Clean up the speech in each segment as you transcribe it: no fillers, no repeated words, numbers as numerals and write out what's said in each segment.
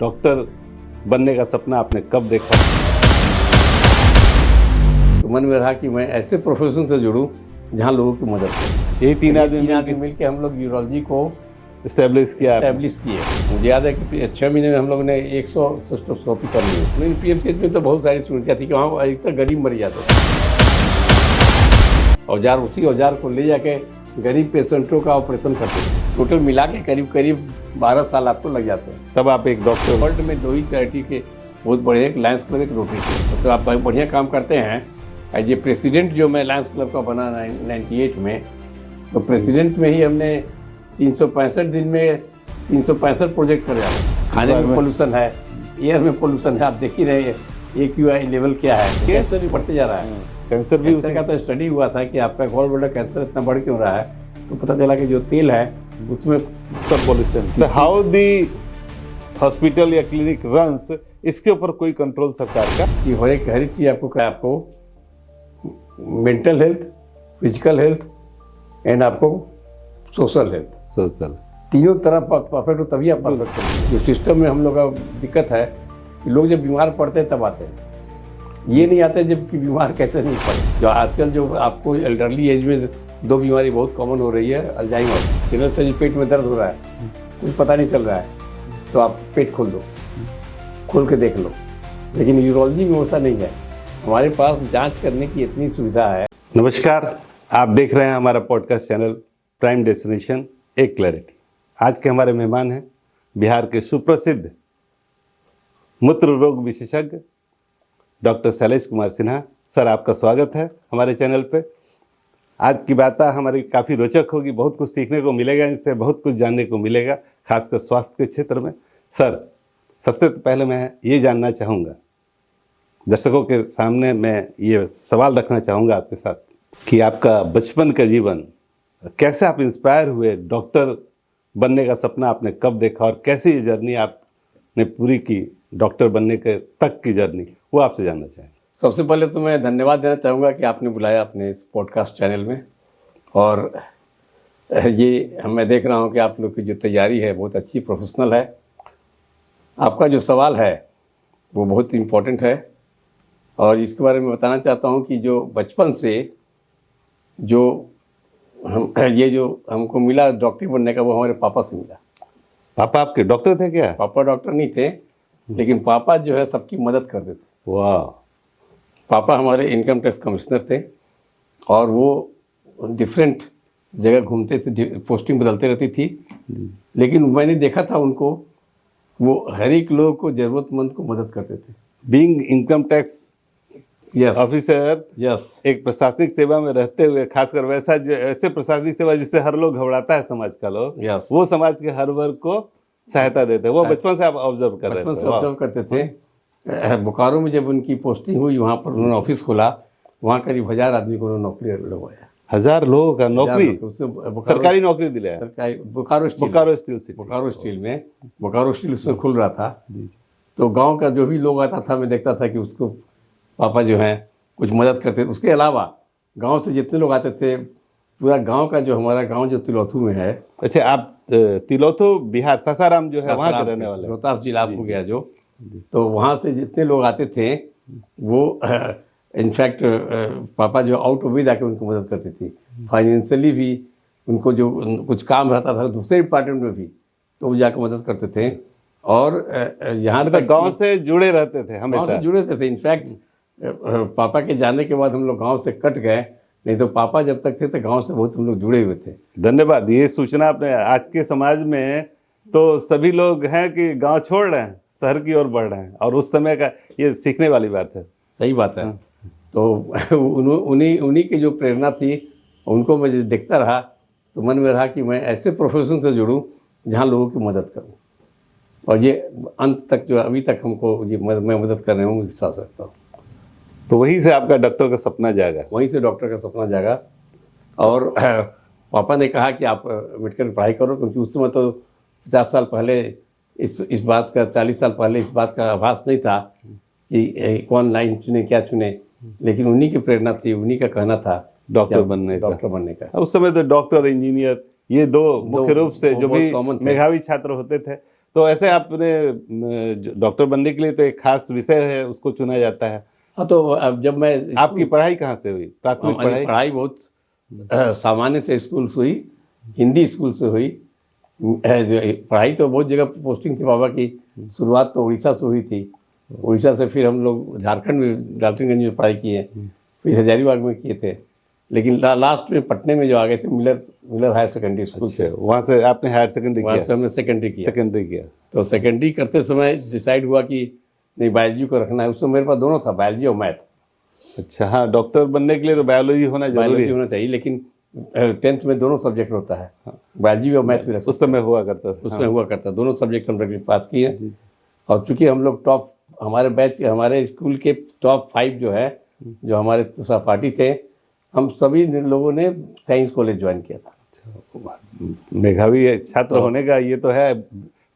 Doctor बनने का सपना आपने कब देखा? तो मन में रहा कि मैं ऐसे प्रोफेशन से जुड़ूं जहां लोगों की मदद करूं। यही तीन आदमी मिलकर हम लोग यूरोलॉजी को इस्टेब्लिश किया। किए। मुझे याद है कि 6 महीने में हम लोगों ने 100 सिस्टोस्कोपी कर ली। मेरी पीएमसीएच में तो बहुत सारी चुनौतियाँ थी कि वहाँ अधिकतर गरीब मर जाते थे। उसी औजार को ले जाके गरीब पेशेंटों का ऑपरेशन करते थे। टोटल मिला के करीब 12 साल आपको लग जाते हैं। तब आप एक डॉक्टर। वर्ल्ड में 2 ही चैरिटी के बहुत बड़े, एक लायंस क्लब, एक रोटरी क्लब। तो आप बढ़िया काम करते हैं। ये प्रेसिडेंट जो मैं लायंस क्लब का बना 98 में, तो प्रेसिडेंट में ही हमने 365 दिन में 365 प्रोजेक्ट कर रहे। खाने में पोल्यूशन है, एयर में पोल्यूशन है, आप देख ही रहे हैं AQI लेवल क्या है। कैंसर भी बढ़ते जा रहा है। कैंसर का तो स्टडी हुआ था कि आपका गॉल ब्लैडर कैंसर इतना बढ़ क्यों रहा है, तो पता चला कि जो तेल है उसमें सब पोल्यूशन। हाउ दी हॉस्पिटल या क्लिनिक रन्स, इसके ऊपर कोई कंट्रोल सरकार का? कि हर एक चीज़ आपको mental health, physical health and आपको सोशल हेल्थ, तीनों तरफ परफेक्ट हो तभी आप परफेक्ट हो। जो सिस्टम में हम लोग का दिक्कत है कि लोग जब बीमार पड़ते हैं तब आते हैं, ये नहीं आते जबकि बीमार कैसे नहीं पड़े। जो आजकल जो आपको एल्डरली एज में 2 बीमारी बहुत कॉमन हो रही है, अल्जाइमर, जिनसे से पेट में दर्द हो रहा है, कुछ पता नहीं चल रहा है, तो आप पेट खोल दो, खोल के देख लो। लेकिन यूरोलॉजी में वैसा नहीं है, हमारे पास जांच करने की इतनी सुविधा है। नमस्कार, आप देख रहे हैं हमारा पॉडकास्ट चैनल प्राइम डेस्टिनेशन एक क्लैरिटी। आज के हमारे मेहमान हैं बिहार के सुप्रसिद्ध मूत्र रोग विशेषज्ञ डॉक्टर शैलेश कुमार सिन्हा। सर, आपका स्वागत है हमारे चैनल पे। आज की बात हमारी काफ़ी रोचक होगी, बहुत कुछ सीखने को मिलेगा, इससे बहुत कुछ जानने को मिलेगा, खासकर स्वास्थ्य के क्षेत्र में। सर, सबसे पहले मैं ये जानना चाहूँगा, दर्शकों के सामने मैं ये सवाल रखना चाहूँगा आपके साथ कि आपका बचपन का जीवन, कैसे आप इंस्पायर हुए, डॉक्टर बनने का सपना आपने कब देखा और कैसे ये जर्नी आपने पूरी की, डॉक्टर बनने के तक की जर्नी, वो आपसे जानना चाहेंगे। सबसे पहले तो मैं धन्यवाद देना चाहूँगा कि आपने बुलाया अपने इस पॉडकास्ट चैनल में। और ये मैं देख रहा हूँ कि आप लोग की जो तैयारी है बहुत अच्छी, प्रोफेशनल है। आपका जो सवाल है वो बहुत इम्पोर्टेंट है और इसके बारे में बताना चाहता हूँ कि जो बचपन से जो हमको मिला डॉक्टर बनने का, वो हमारे पापा से मिला। पापा आपके डॉक्टर थे क्या? पापा डॉक्टर नहीं थे, लेकिन पापा जो है सबकी मदद करते थे। वाह। पापा हमारे इनकम टैक्स कमिश्नर थे और वो डिफरेंट जगह घूमते थे, पोस्टिंग बदलते रहती थी, लेकिन मैंने देखा था उनको, वो हर एक लोग को, ज़रूरतमंद को मदद करते थे। बीइंग इनकम टैक्स ऑफिसर, एक प्रशासनिक सेवा में रहते हुए, खासकर ऐसे प्रशासनिक सेवा जिससे हर लोग घबराता है समाज का लोग, वो समाज के हर वर्ग को सहायता देते हैं। वो बचपन से आप ऑब्जर्व कर रहे थे? बचपन से ऑब्जर्व करते थे। बोकारो में जब उनकी पोस्टिंग हुई, वहाँ पर उन्होंने ऑफिस खोला, वहाँ करीब 1000 आदमी को उन्होंने नौकरी लगवाया। 1000 लोगों का नौकरी? सरकारी नौकरी दिलाया? सरकारी। बोकारो स्टील में, बोकारो स्टील उसमें खुल रहा था। तो गांव का जो भी लोग आता था, मैं देखता था कि उसको पापा जो हैं कुछ मदद करते। उसके अलावा गांव से जितने लोग आते थे, पूरा गांव का, जो हमारा गांव जो तिलौथू में है। अच्छा, आप तिलौथू बिहार, सासाराम जो है वहाँ के रहने वाले? रोहतास जिला हो गया जो। तो वहाँ से जितने लोग आते थे वो इनफैक्ट पापा जो आउट ऑफ वे आके उनको मदद करती थी, फाइनेंशियली भी। उनको जो कुछ काम रहता था दूसरे डिपार्टमेंट में भी, तो वो जाकर मदद करते थे। और यहाँ तक गांव से जुड़े रहते थे, हमेशा गांव से जुड़े रहते थे। इनफैक्ट पापा के जाने के बाद हम लोग गांव से कट गए, नहीं तो पापा जब तक थे तो गांव से बहुत हम लोग जुड़े हुए थे। धन्यवाद। ये सूचना आपने, आज के समाज में तो सभी लोग हैं कि गांव छोड़ रहे हैं, शहर की ओर बढ़ रहे हैं, और उस समय का ये सीखने वाली बात है। सही बात है। तो उन्हीं की जो प्रेरणा थी, उनको मैं जब देखता रहा तो मन में रहा कि मैं ऐसे प्रोफेशन से जुड़ूं जहां लोगों की मदद करूं। और ये अंत तक, जो अभी तक हमको ये मैं मदद कर रहा हूँ, विश्वास रखता हूँ। तो वहीं से आपका डॉक्टर का सपना जागा? वहीं से डॉक्टर का सपना जागा। और पापा ने कहा कि आप मेडिकल पढ़ाई करो, क्योंकि उस समय तो 50 साल पहले इस बात का, 40 साल पहले इस बात का आभास नहीं था कि कौन लाइन चुने, क्या चुने। लेकिन उन्हीं की प्रेरणा थी, उन्हीं का कहना था डॉक्टर बनने का। उस समय तो डॉक्टर, इंजीनियर, ये दो मुख्य रूप से जो भी मेधावी छात्र होते थे। तो ऐसे आपने डॉक्टर बनने के लिए तो एक खास विषय है, उसको चुना जाता है। हाँ, तो अब जब मैं आपकी पढ़ाई कहाँ से हुई? प्राथमिक हमारी पढ़ाई? पढ़ाई बहुत सामान्य से स्कूल से हुई, हिंदी स्कूल से हुई। पढ़ाई तो बहुत जगह पोस्टिंग थी बाबा की। शुरुआत तो उड़ीसा से हुई थी। उड़ीसा से फिर हम लोग झारखंड में डाल्टनगंज में पढ़ाई किए, फिर हजारीबाग में किए थे, लेकिन लास्ट में पटने में जो आ गए थे मिलर हायर सेकेंडरी स्कूल से, वहाँ से आपने हायर सेकेंडरी वहाँ किया? से हमने सेकेंडरी किया। सेकेंडरी किया। तो सेकेंडरी करते समय डिसाइड हुआ कि नहीं, बायोलॉजी को रखना है। उस समय मेरे पास दोनों था, बायोलॉजी और मैथ। अच्छा, हाँ, डॉक्टर बनने के लिए तो बायोलॉजी होना जरूरी बायोलॉजी है। होना चाहिए, लेकिन 10th में दोनों सब्जेक्ट होता है, बायोलॉजी और मैथ भी रख सकते उस समय हुआ करता था। उसमें हुआ करता, दोनों सब्जेक्ट हम लोग पास किए। और चूंकि हम लोग टॉप, हमारे बैच, हमारे स्कूल के टॉप 5 जो है, जो हमारे सहपाठी थे, हम सभी लोगों ने साइंस कॉलेज ज्वाइन किया था। मेधावी छात्र होने का ये तो है,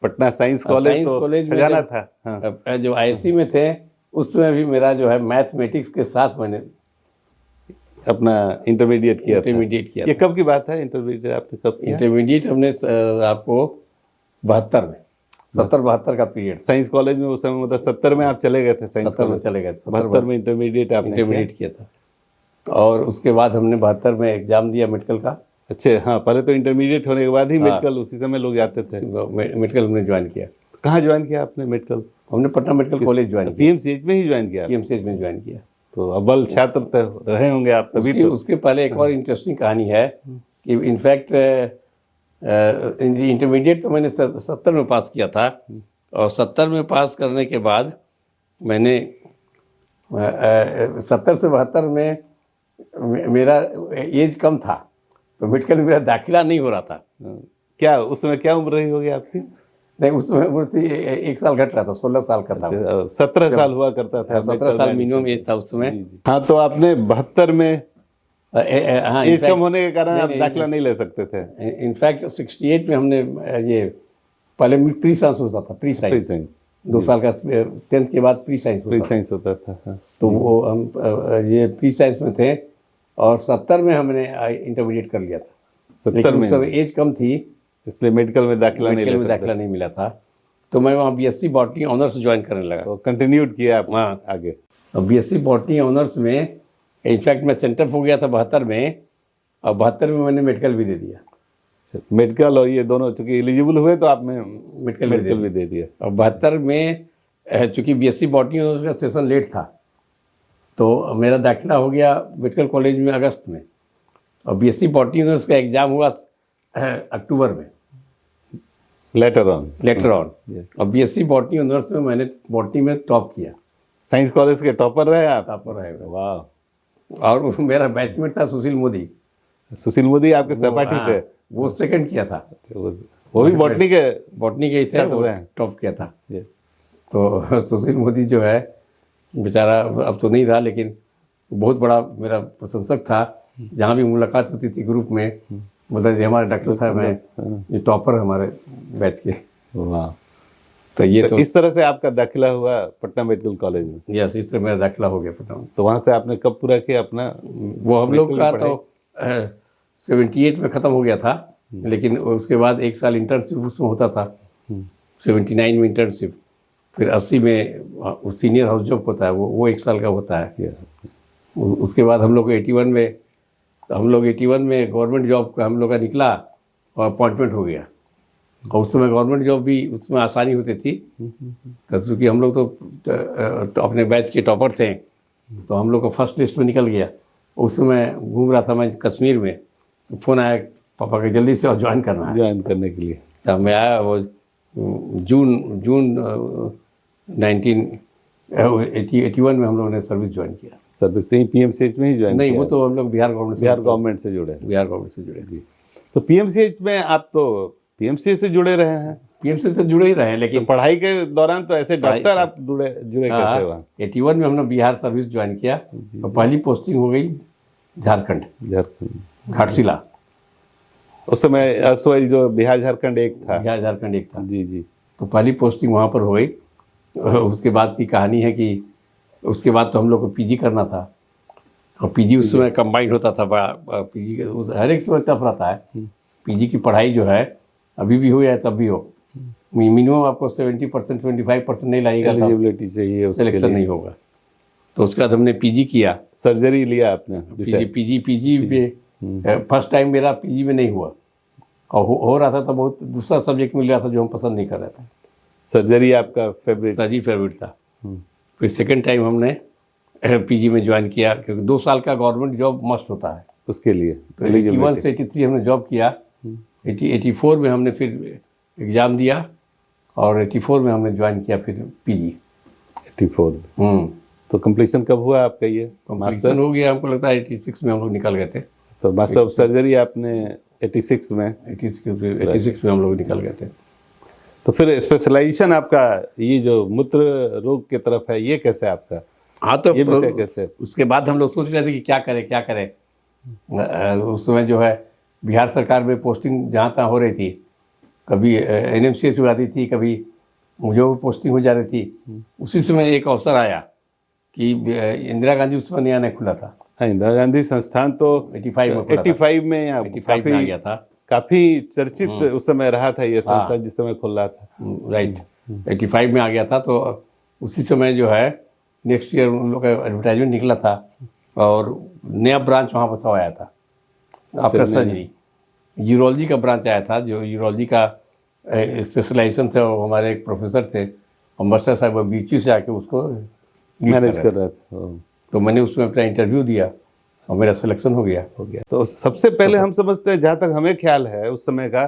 पटना साइंस कॉलेज साइंस तो कॉलेज में खजाना था। हाँ। जो आईएससी में थे, उस समय भी मेरा जो है मैथमेटिक्स के साथ मैंने अपना इंटरमीडिएट किया था। इंटरमीडिएट किया ये कब की बात है? इंटरमीडिएट आपने कब किया? इंटरमीडिएट हमने आपको 72 में, 70-72 का पीरियड। साइंस कॉलेज में उस समय, मतलब 70 में आप चले गए थे साइंस 70 में कॉलेज? चले गए, 72 में इंटरमीडिएट आपने इंटरमीडिएट किया था। और उसके बाद हमने 72 में एग्जाम दिया मेडिकल का। अच्छे, हाँ, पहले तो इंटरमीडिएट होने के बाद ही मेडिकल, उसी समय लोग जाते थे। मेडिकल हमने ज्वाइन किया। कहाँ ज्वाइन किया आपने मेडिकल? हमने पटना मेडिकल कॉलेज ज्वाइन किया, पीएमसीएच में ही ज्वाइन किया? पीएमसीएच में ज्वाइन किया। तो अव्वल छात्र तो रहे होंगे आप तभी। तो उसके पहले एक और इंटरेस्टिंग कहानी है कि इनफैक्ट इंटरमीडिएट तो मैंने 70 में पास किया था, और 70 में पास करने के बाद मैंने 70 से 72 में मेरा एज कम था, तो मेडिकल में मेरा दाखिला नहीं हो रहा था। क्या उस समय क्या उम्र रही होगी आपकी? नहीं, उस समय उम्र थी 1 साल घट रहा था, 16 साल का था। 17 साल हुआ करता था। 17 साल मिनिमम एज था उस समय। हाँ, तो आपने 72 में हाँ, एज कम होने के कारण आप दाखिला नहीं ले सकते थे। इनफैक्ट 68 में हमने ये पहले प्री साइंस होता था, प्री साइंस 2 साल का, 10th के बाद प्री साइंस होता था। हाँ। तो वो हम ये प्री साइंस में थे, और 70 में हमने इंटरमीडिएट कर लिया था। 70 में उस समय एज कम थी, इसलिए मेडिकल में दाखिला नहीं मिला था। तो मैं वहाँ बीएससी बॉटनी ऑनर्स ज्वाइन करने लगा। तो कंटिन्यूड किया आप हाँ आगे? और बीएससी बॉटनी ऑनर्स में इनफैक्ट मैं सेंटर हो गया था 72 में, और 72 में मैंने मेडिकल भी दे दिया। मेडिकल और ये दोनों चूंकि एलिजिबल हुए तो आपने मेडिकल भी दे दिया। और 72 में चूँकि बीएससी बॉटनी ऑनर्स का सेशन लेट था, तो मेरा दाखिला हो गया मेडिकल कॉलेज में अगस्त में, और बीएससी बॉटनी ऑनर्स का एग्ज़ाम हुआ अक्टूबर में, लेटर ऑन। और बीएससी बॉटनी ऑनर्स में मैंने बॉटनी में टॉप किया। साइंस कॉलेज के टॉपर रहे आप? टॉपर रहे। वाह। और मेरा बैचमेट था सुशील मोदी। सुशील मोदी आपके सहपाठी थे? वो सेकंड किया था। वो भी बॉटनी के ही थे, वो टॉप किया था। तो सुशील मोदी जो है बेचारा अब तो नहीं रहा, लेकिन बहुत बड़ा मेरा प्रशंसक था। जहाँ भी मुलाकात होती थी ग्रुप में, मतलब ये हमारे डॉक्टर साहब हैं, ये टॉपर हमारे बैच के। वाह। तो ये तो इस तरह से आपका दाखिला हुआ पटना मेडिकल कॉलेज में? यस, इस तरह मेरा दाखिला हो गया पटना में। तो वहाँ से आपने कब पूरा किया अपना? वो हम लोग का तो 78 में ख़त्म हो गया था, लेकिन उसके बाद 1 साल इंटर्नशिप उसमें होता था। 79 में इंटर्नशिप, फिर 80 में सीनियर हाउस जॉब होता है, वो 1 साल का होता है। उसके बाद हम लोग 81 में गवर्नमेंट जॉब का हम लोग का निकला और अपॉइंटमेंट हो गया। और उस समय गवर्नमेंट जॉब भी उसमें आसानी होती थी, क्योंकि हम लोग तो अपने बैच के टॉपर थे, तो हम लोग को फर्स्ट लिस्ट में निकल गया। उस समय घूम रहा था मैं कश्मीर में, तो फ़ोन आया पापा के जल्दी से और ज्वाइन करना है। ज्वाइन करने के लिए तो मैं आया, वो जून 1981 में हम लोगों ने सर्विस ज्वाइन किया। सर्विस यही पीएमसीएच में ही ज्वाइन? नहीं, वो तो हम लोग बिहार गवर्नमेंट से जुड़े। बिहार गवर्नमेंट से जुड़े। जी। तो पीएमसीएच में आप तो पीएमसीएच से जुड़े रहे हैं? पीएमसी से जुड़े ही रहे हैं, लेकिन तो पढ़ाई के दौरान तो ऐसे डॉक्टर आप जुड़े कैसे वहाँ? 81 में हमने बिहार सर्विस ज्वाइन किया, और पहली पोस्टिंग हो गई झारखंड, घाटशिला। उस समय जो बिहार झारखंड एक था। बिहार झारखंड एक था। जी जी। तो पहली पोस्टिंग वहाँ पर हो गई। उसके बाद की कहानी है कि उसके बाद तो हम लोग को पीजी करना था, और पीजी उस समय कंबाइंड होता था बड़ा। पीजी हर एक समय टफ रहता है। पीजी की पढ़ाई जो है अभी भी हो या तब भी हो, मिनिमम आपको 70% 75% नहीं लाएगा तो एलिजिबिलिटी चाहिए उसके सिलेक्शन लिए। नहीं होगा। तो उसके बाद हमने पीजी किया। सर्जरी लिया आपने? पीजी पे फर्स्ट टाइम मेरा पीजी में नहीं हुआ, और हो रहा था तो बहुत दूसरा सब्जेक्ट मिल रहा था जो हम पसंद नहीं कर रहे थे। सर्जरी आपका फेवरेट? सर्जरी फेवरेट था। फिर सेकेंड टाइम हमने पीजी में ज्वाइन किया, क्योंकि 2 साल का गवर्नमेंट जॉब मस्ट होता है उसके लिए। तो 81 से 83 हमने जॉब किया। 84 में हमने फिर एग्ज़ाम दिया और 84 में हमने ज्वाइन किया फिर पीजी। 84 तो कंप्लीशन कब हुआ आपका? ये मास्टर हो गया, हमको लगता है 86 में हम लोग निकल गए थे। तो मास्टर ऑफ सर्जरी आपने 86 में? 86 में हम लोग निकल गए थे। तो फिर स्पेशलाइजेशन आपका ये जो मूत्र रोग की तरफ है, ये कैसे आपका? हाँ, तो ये विषय कैसे? उसके बाद हम लोग सोच रहे थे कि क्या करें। उस समय जो है बिहार सरकार में पोस्टिंग जहाँ तहाँ हो रही थी, कभी NMCH हो जाती थी, कभी मुझे भी पोस्टिंग हो जा रही थी। उसी समय एक अवसर आया कि इंदिरा गांधी उस समय नया खुला था। हाँ, इंदिरा गांधी संस्थान तो 85 में खुला था। 85 में या 85 में आ गया था। काफी चर्चित उस समय रहा था ये संस्थान जिस समय खुल रहा था। राइट, 85 में आ गया था। तो उसी समय जो है नेक्स्ट ईयर उन लोग का एडवर्टाइजमेंट निकला था और नया ब्रांच वहाँ पर आया था आफ्टर सर्जरी। यूरोलॉजी का ब्रांच आया था, जो यूरोलॉजी का स्पेशलाइजेशन थे। वो हमारे एक प्रोफेसर थे और मास्टर साहब वो बीच से आके उसको मैनेज कर रहा था। तो मैंने उसमें अपना इंटरव्यू दिया और मेरा सिलेक्शन हो गया। तो सबसे पहले हम समझते हैं, जहाँ तक हमें ख्याल है उस समय का,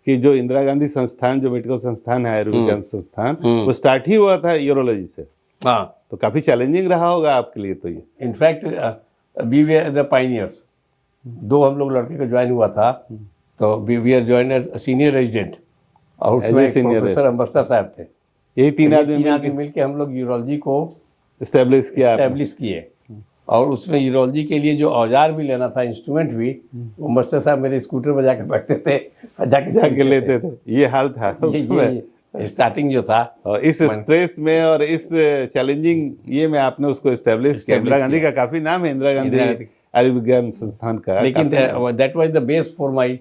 कि जो इंदिरा गांधी संस्थान, जो मेडिकल संस्थान है, आयुर्विज्ञान संस्थान, वो स्टार्ट ही हुआ था यूरोलॉजी से। हाँ, तो काफी चैलेंजिंग रहा होगा आपके लिए तो ये। In fact we were the pioneers. 2 हम लोग लड़के को ज्वाइन हुआ था, तो we are join senior resident, और उसमें एक प्रोफेसर अम्बस्टर साहब थे। यही तीन आदमी मिलके हम लोग यूरोलॉजी को एस्टेब्लिश किए। और उसमें यूरोलॉजी के लिए जो औजार भी लेना था, इंस्ट्रूमेंट भी, वो मास्टर साहब मेरे स्कूटर पर जाके बैठते थे और जाके लेते थे। ये हाल था उस समय। स्टार्टिंग जो था, और इस स्ट्रेस में और इस चैलेंजिंग ये में आपने उसको एस्टेब्लिश किया। इंदिरा गांधी का काफी नाम है, इंदिरा गांधी आयुर्विज्ञान संस्थान का। लेकिन that was the base for my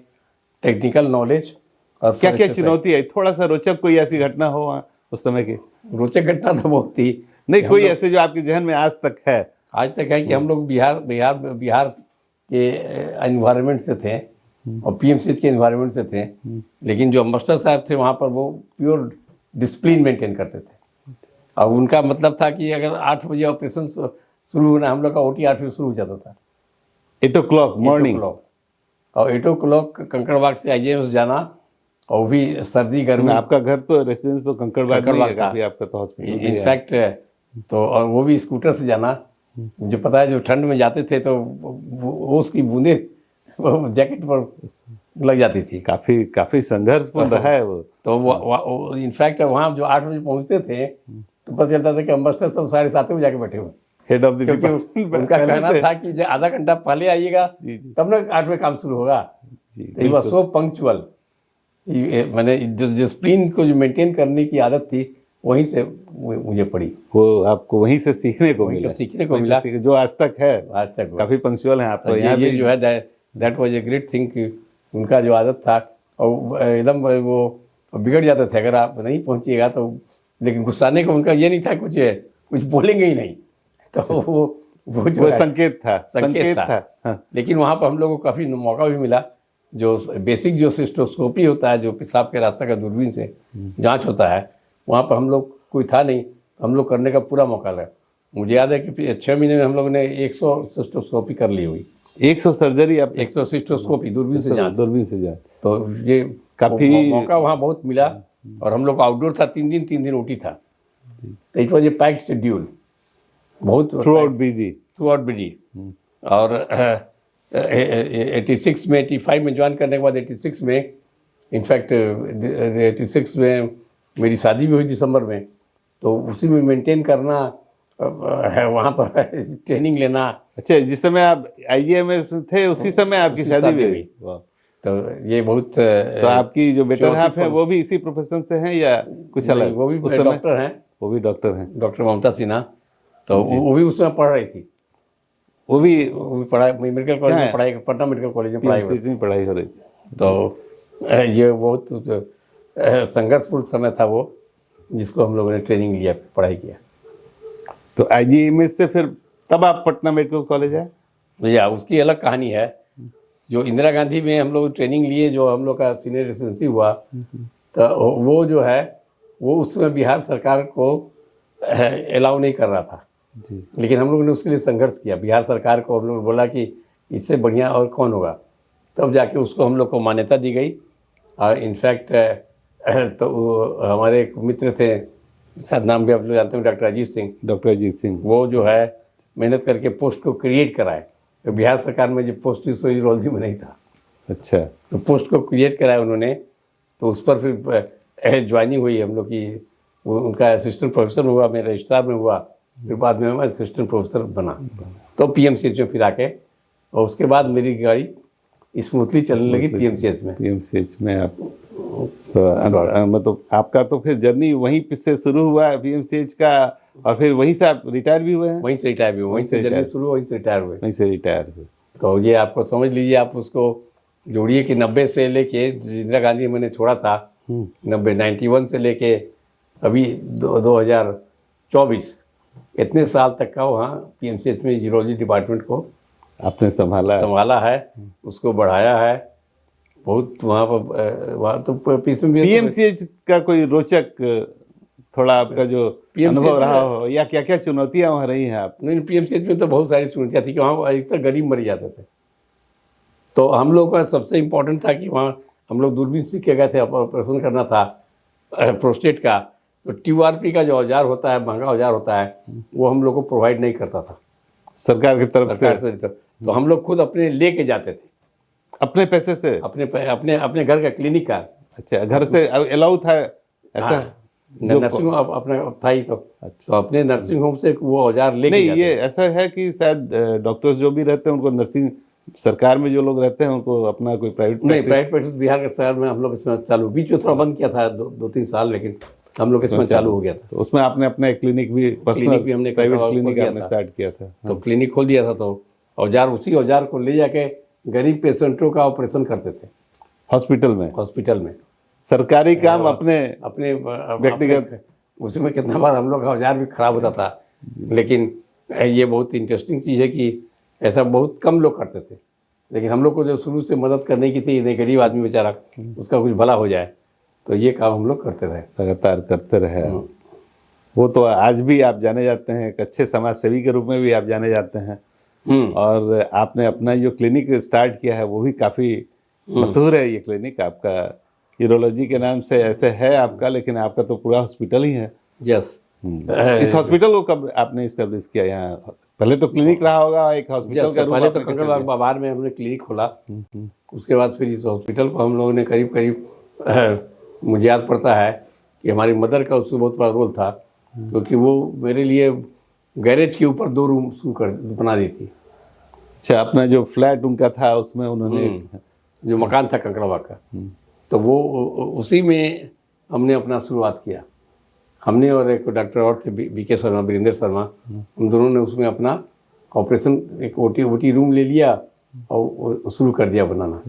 technical knowledge. और क्या क्या चुनौती आई? थोड़ा सा रोचक कोई ऐसी घटना हो उस समय की? रोचक घटना तो बहुत थी। नहीं, कोई ऐसे जो आपके जहन में आज तक है? आज तक है कि हम लोग बिहार के एनवायरनमेंट से थे और PMC के एनवायरनमेंट से थे, लेकिन जो मास्टर साहब थे वहाँ पर वो प्योर डिसिप्लिन मेंटेन करते थे। और उनका मतलब था कि अगर 8 बजे ऑपरेशन शुरू होना, हम लोग का OT 8 बजे शुरू हो जाता था, 8 o'clock मॉर्निंग। और 8 o'clock कंकड़बाग से IGMS जाना, और वो भी सर्दी गर्मी। आपका घर तो रेसिडेंस तो कंकड़बाग में है, काफी आपका तो हॉस्पिटल इनफैक्ट। तो और वो भी स्कूटर से जाना। मुझे पता है जो ठंड में जाते थे तो वो उसकी बूंदे जैकेट पर लग जाती थी। काफी संघर्षपूर्ण रहा है वो। तो इनफैक्ट वहाँ जो 8 बजे पहुँचते थे तो पता चलता था कि अम्बस्टर सब 7:30 बजे जाके बैठे हुए, हेड ऑफ द क्योंकि उनका कहना था कि जो आधा घंटा पहले आइएगा तब ना 8 बजे काम शुरू होगा। He was so punctual. मैंने डिसिप्लिन को जो मेंटेन करने की आदत थी वहीं से मुझे पड़ी। वो आपको वहीं से सीखने को मिला जो आज तक है। काफी पंक्चुअल है आप तो। ये जो है that was a great thing कि उनका जो आदत था, और एकदम वो बिगड़ जाते थे अगर आप नहीं पहुंचिएगा तो। लेकिन गुस्साने का उनका ये नहीं था, कुछ बोलेंगे ही नहीं। तो वो जो संकेत था। हाँ। लेकिन वहाँ पर हम लोगों को काफ़ी मौका भी मिला। जो बेसिक जो सिस्टोस्कोपी होता है, जो पेशाब के रास्ते का दूरबीन से जांच होता है, वहाँ पर हम लोग कोई था नहीं, हम लोग करने का पूरा मौका लगा। मुझे याद है कि 6 महीने में हम लोगों ने 100 सिस्टोस्कोपी कर ली हुई। 100 सर्जरी? आप 100 सिस्टोस्कोपी दूरबीन से जांच। तो ये काफ़ी मौका वहाँ बहुत मिला। और हम लोग आउटडोर था, 3 दिन OT था। तो it was a packed schedule, बहुत थ्रू आउट बिजी। और 86 में 85 में ज्वाइन करने के बाद 86 में, इनफैक्ट 86 में मेरी शादी भी हुई दिसंबर में। तो उसी में मेंटेन करना है, वहाँ पर ट्रेनिंग लेना। अच्छा, जिस समय आप IGMS थे उसी समय आपकी शादी भी हुई? तो ये बहुत। तो आपकी जो बेटर हाफ है वो भी इसी प्रोफेशन से हैं या कुछ अलग? वो भी डॉक्टर हैं। वो भी डॉक्टर हैं, डॉक्टर ममता सिन्हा। तो वो भी उस समय पढ़ रही थी। वो भी पढ़ाई मेडिकल कॉलेज में पढ़ाई, पटना मेडिकल कॉलेज में पढ़ाई हो रही थी। तो ये बहुत संघर्षपूर्ण समय था वो, जिसको हम लोगों ने ट्रेनिंग लिया, पढ़ाई किया। तो IGMS से फिर तब आप पटना मेडिकल कॉलेज आए? भैया उसकी अलग कहानी है। जो इंदिरा गांधी में हम लोग ट्रेनिंग लिए, जो हम लोग का सीनियर रेसिडेंसी हुआ, तो वो जो है वो उस समय बिहार सरकार को अलाउ नहीं कर रहा था जी। लेकिन हम लोगों ने उसके लिए संघर्ष किया। बिहार सरकार को हम लोग ने बोला कि इससे बढ़िया और कौन होगा, तब जाके उसको हम लोग को मान्यता दी गई। और इनफैक्ट तो हमारे एक मित्र थे, शायद नाम भी आप लोग जानते हैं, डॉक्टर अजीत सिंह। डॉक्टर अजीत सिंह वो जो है मेहनत करके पोस्ट को क्रिएट कराए। तो बिहार सरकार में जो पोस्ट थी सो रोजी में नहीं था। अच्छा। तो पोस्ट को क्रिएट कराया उन्होंने, तो उस पर फिर ज्वाइनिंग हुई हम लोग की। वो उनका असिस्टेंट प्रोफेसर हुआ, मेरा रजिस्ट्रार में हुआ, फिर बाद में मैं असिस्टेंट प्रोफेसर बना, तो PMCH में फिर आके, और उसके बाद मेरी गाड़ी स्मूथली चलने लगी PMCH में। PMCH में आप तो मतलब आपका तो फिर जर्नी वहीं से शुरू हुआ PMCH का, और फिर वहीं से आप रिटायर भी हुए हैं? वहीं से रिटायर भी हुए, वहीं से जर्नी शुरू, वहीं से रिटायर हुए। वहीं से रिटायर हुए। तो ये आपको समझ लीजिए, आप उसको जोड़िए कि 90 से लेके इंदिरा गांधी मैंने छोड़ा था, 91 से लेके अभी 2024, इतने साल तक का वहाँ PMCH में यूरोलॉजी डिपार्टमेंट को आपने संभाला है, उसको बढ़ाया है बहुत। वहाँ तो PMCH का कोई रोचक थोड़ा आपका जो अनुभव रहा हो, या क्या क्या चुनौतियाँ वहाँ रही हैं आप? नहीं, PMCH में तो बहुत सारी चुनौतियाँ थी कि वहाँ अधिकतर गरीब मर जाते थे। तो हम लोग का सबसे इम्पोर्टेंट था कि वहाँ हम लोग दूरबीन सीख के गए थे, ऑपरेशन करना था प्रोस्टेट का। तो TURP का जो औजार होता है, महंगा औजार होता है, वो हम लोग को प्रोवाइड नहीं करता था सरकार की तरफ से। तो हम लोग खुद अपने लेके जाते थे, अपने पैसे से, अपने घर का क्लिनिक का। अच्छा, घर से अलाउ था ऐसा? नर्सिंग होम अपना था ही तो। अच्छा। तो अपने नर्सिंग होम से वो औजार लेके नहीं, जाते ये ऐसा है कि शायद डॉक्टर्स जो भी रहते हैं उनको नर्सिंग, सरकार में जो लोग रहते हैं उनको अपना कोई प्राइवेट नहीं, प्राइवेट प्रैक्टिस बिहार के शहर में हम लोग इसमें चालू, बीच में थोड़ा बंद किया था 2-3 साल, लेकिन हम लोग इसमें चालू हो गया था। तो उसमें आपने अपना एक क्लिनिक भी, क्लिनिक भी हमने प्राइवेट क्लिनिक आपने स्टार्ट किया था? तो क्लिनिक खोल दिया था, तो उसी औजार को ले जाके गरीब पेशेंटों का ऑपरेशन करते थे हॉस्पिटल में। सरकारी काम अपने व्यक्तिगत। उसमें कितना बार हम लोग का औजार भी खराब होता था, लेकिन ये बहुत इंटरेस्टिंग चीज़ है कि ऐसा बहुत कम लोग करते थे। लेकिन हम लोग को जो शुरू से मदद करने की थी, नहीं गरीब आदमी बेचारा, उसका कुछ भला हो जाए, तो ये काम हम लोग करते रहे, लगातार करते रहे। वो तो आज भी आप जाने जाते हैं, एक अच्छे समाज सेवी के रूप में भी आप जाने जाते हैं। और आपने अपना जो क्लिनिक स्टार्ट किया है वो भी काफ़ी मशहूर है। ये क्लिनिक आपका यूरोलॉजी के नाम से ऐसे है आपका, लेकिन आपका तो पूरा हॉस्पिटल ही है। यस। इस हॉस्पिटल को कब आपने इस्टेब्लिश किया यहाँ? पहले तो क्लिनिक रहा होगा, एक हॉस्पिटल का रूप पहले तो आपने कैसे कंकड़बाग बाजार में हमने क्लिनिक खोला। उसके बाद फिर इस हॉस्पिटल को हम लोगों ने करीब मुझे याद पड़ता है कि हमारी मदर का उससे बहुत बड़ा रोल था, क्योंकि वो मेरे लिए गैरेज के ऊपर 2 रूम शुरू कर बना दी थी। अच्छा, अपना जो फ्लैट उनका था उसमें उन्होंने जो मकान था कंकड़बाग का, तो वो उसी में हमने अपना शुरुआत किया। हमने और एक डॉक्टर और थे, BK शर्मा, वीरेंद्र शर्मा, हम दोनों ने उसमें अपना ऑपरेशन, एक OT रूम ले लिया और शुरू कर दिया बनाना।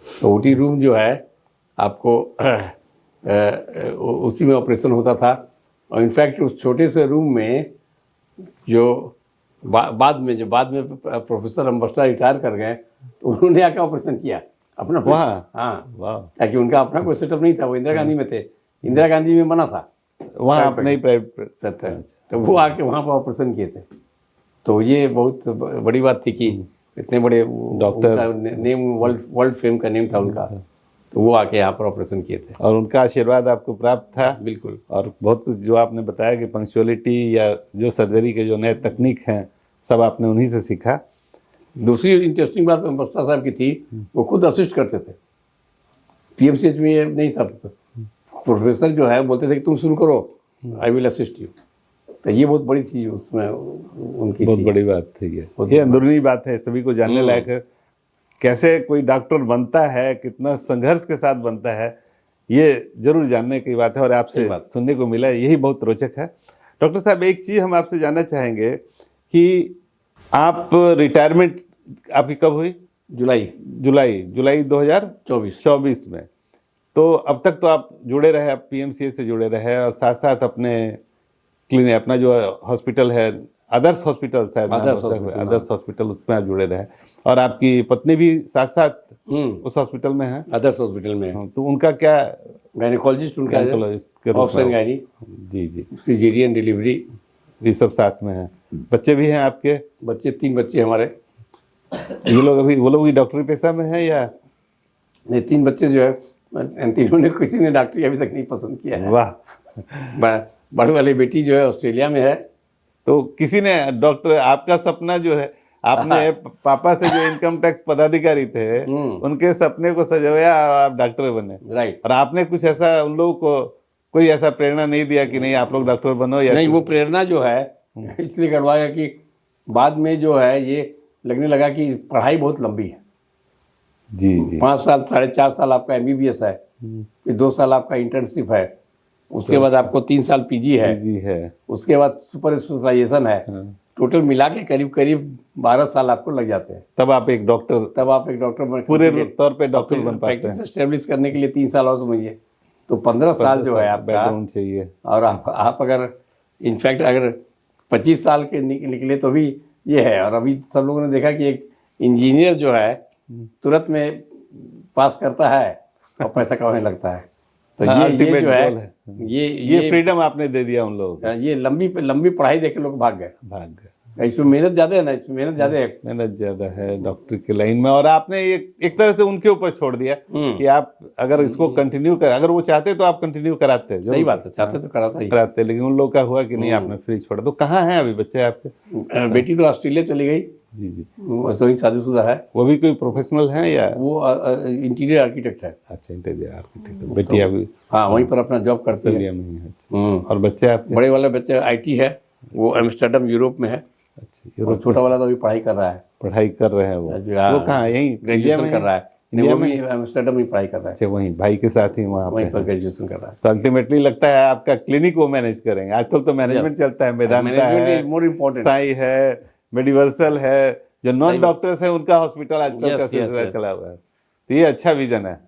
तो OT रूम जो है आपको उसी में ऑपरेशन होता था। और इनफैक्ट उस छोटे से रूम में जो बाद में प्रोफेसर अम्बस्टा रिटायर कर गए, तो उन्होंने आकर ऑपरेशन किया अपना। हाँ, ताकि उनका अपना कोई सेटअप नहीं था, वो इंदिरा गांधी में थे, इंदिरा गांधी में मना था वहाँ अपने ही प्राइवेट, तो वो आके वहाँ पर ऑपरेशन किए थे। तो ये बहुत बड़ी बात थी कि इतने बड़े डॉक्टर, नेम वर्ल्ड फेम का नेम था उनका, तो वो आके यहाँ पर ऑपरेशन किए थे। और उनका आशीर्वाद आपको प्राप्त था? बिल्कुल। और बहुत कुछ जो आपने बताया कि पंक्चुअलिटी या जो सर्जरी के जो नए तकनीक हैं, सब आपने उन्हीं से सीखा। दूसरी इंटरेस्टिंग बात अम्बस्टा साहब की थी, वो खुद असिस्ट करते थे। PMCH में ये नहीं था, प्रोफेसर जो है बोलते थे कि तुम शुरू करो, आई विल असिस्ट यू। तो ये बहुत बड़ी चीज़ उसमें उनकी बहुत बड़ी बात थी। ये अंदरूनी बात है, सभी को जानने लायक है। कैसे कोई डॉक्टर बनता है, कितना संघर्ष के साथ बनता है, ये जरूर जानने की बात है, और आपसे सुनने को मिला, यही बहुत रोचक है। डॉक्टर साहब, एक चीज़ हम आपसे जानना चाहेंगे कि आप रिटायरमेंट आपकी कब हुई? जुलाई 2024 में। तो अब तक तो आप जुड़े रहे, आप पीएमसीएच से जुड़े रहे और साथ साथ अपने क्लिनिक, अपना जो हॉस्पिटल है आदर्श हॉस्पिटल, शायद आदर्श हॉस्पिटल, उसमें आप जुड़े रहे। और आपकी पत्नी भी साथ साथ उस हॉस्पिटल में है, आदर्श हॉस्पिटल में है। तो उनका क्या, गायनेकोलॉजिस्ट उनका, गायनेकोलॉजिस्ट के रूप में, गायनी, जी जी, सिजेरियन डिलीवरी, ये सब साथ में है। बच्चे भी हैं आपके? बच्चे 3 बच्चे हमारे। ये लोग अभी, वो लोग भी डॉक्टरी पेशा में है या नहीं? 3 बच्चे जो है, इन तीनों ने, किसी ने डॉक्टरी अभी तक नहीं पसंद किया है। वाह। बड़े वाली बेटी जो है ऑस्ट्रेलिया में है। तो किसी ने डॉक्टर, आपका सपना जो है, आपने पापा से जो इनकम टैक्स पदाधिकारी थे उनके सपने को सजाया और आप डॉक्टर बने, राइट। और आपने कुछ ऐसा उन लोगों को कोई ऐसा प्रेरणा नहीं दिया कि नहीं आप लोग डॉक्टर बनो? या नहीं, वो प्रेरणा जो है इसलिए करवाया कि बाद में जो है ये लगने लगा कि पढ़ाई बहुत लंबी है। जी जी। 5 साल 4.5 साल आपका MBBS है, फिर 2 साल आपका इंटर्नशिप है, उसके बाद आपको 3 साल PG है, उसके बाद सुपर स्पेशलाइजेशन है। टोटल मिला के करीब करीब 12 साल आपको लग जाते हैं। तब आप एक डॉक्टर पूरे तौर पे डॉक्टर बन पाते हैं। एस्टेब्लिश करने के लिए 3 साल और समझिए, तो 15 साल जो है आपका बैकग्राउंड चाहिए। और आप अगर इनफैक्ट अगर 25 साल के निकले तो भी ये है। और अभी सब लोगों ने देखा कि एक इंजीनियर जो है तुरंत में पास करता है और पैसा कमाने लगता है। तो ये जो है ये फ्रीडम आपने दे दिया उन लोगों को। ये लंबी पढ़ाई देके लोग भाग गए। इसमें मेहनत ज़्यादा है ना, इसमें मेहनत ज़्यादा है डॉक्टरी की लाइन में। और आपने एक तरह से उनके ऊपर छोड़ दिया कि आप अगर इसको कंटिन्यू कर, अगर वो चाहते तो आप कंटिन्यू कराते। सही बात है, चाहते तो कराते, लेकिन उन लोग का हुआ कि नहीं, आपने फ्री छोड़ा। तो कहाँ हैं अभी बच्चे आपके? बेटी तो ऑस्ट्रेलिया चली गई। जी जी। वही शादीशुदा है। वो भी कोई प्रोफेशनल है या? वो इंटीरियर आर्किटेक्ट है। अच्छा, इंटीरियर आर्किटेक्ट। बेटी अभी? हाँ, वहीं पर अपना जॉब करती है। और बच्चे आपके? बड़े वाले बच्चे IT है, वो एम्स्टर्डम यूरोप में है। अच्छा, और छोटा वाला तो अभी पढ़ाई कर रहा है। वो कहाँ? यहीं ग्रेजुएशन कर रहा है। वो भी एम्स्टर्डम में पढ़ाई कर रहा है। अच्छा, वहीं भाई के साथ ही वहीं पर ग्रेजुएशन कर रहा है। तो अल्टीमेटली लगता है आपका क्लिनिक वो मैनेज करेंगे। आजकल तो मैनेजमेंट चलता है, मेदांता है, साई है, मेडिवर्सल है, जो नॉन डॉक्टर्स है उनका हॉस्पिटल आजकल का सिलसिला चला हुआ है। तो ये अच्छा विजन है,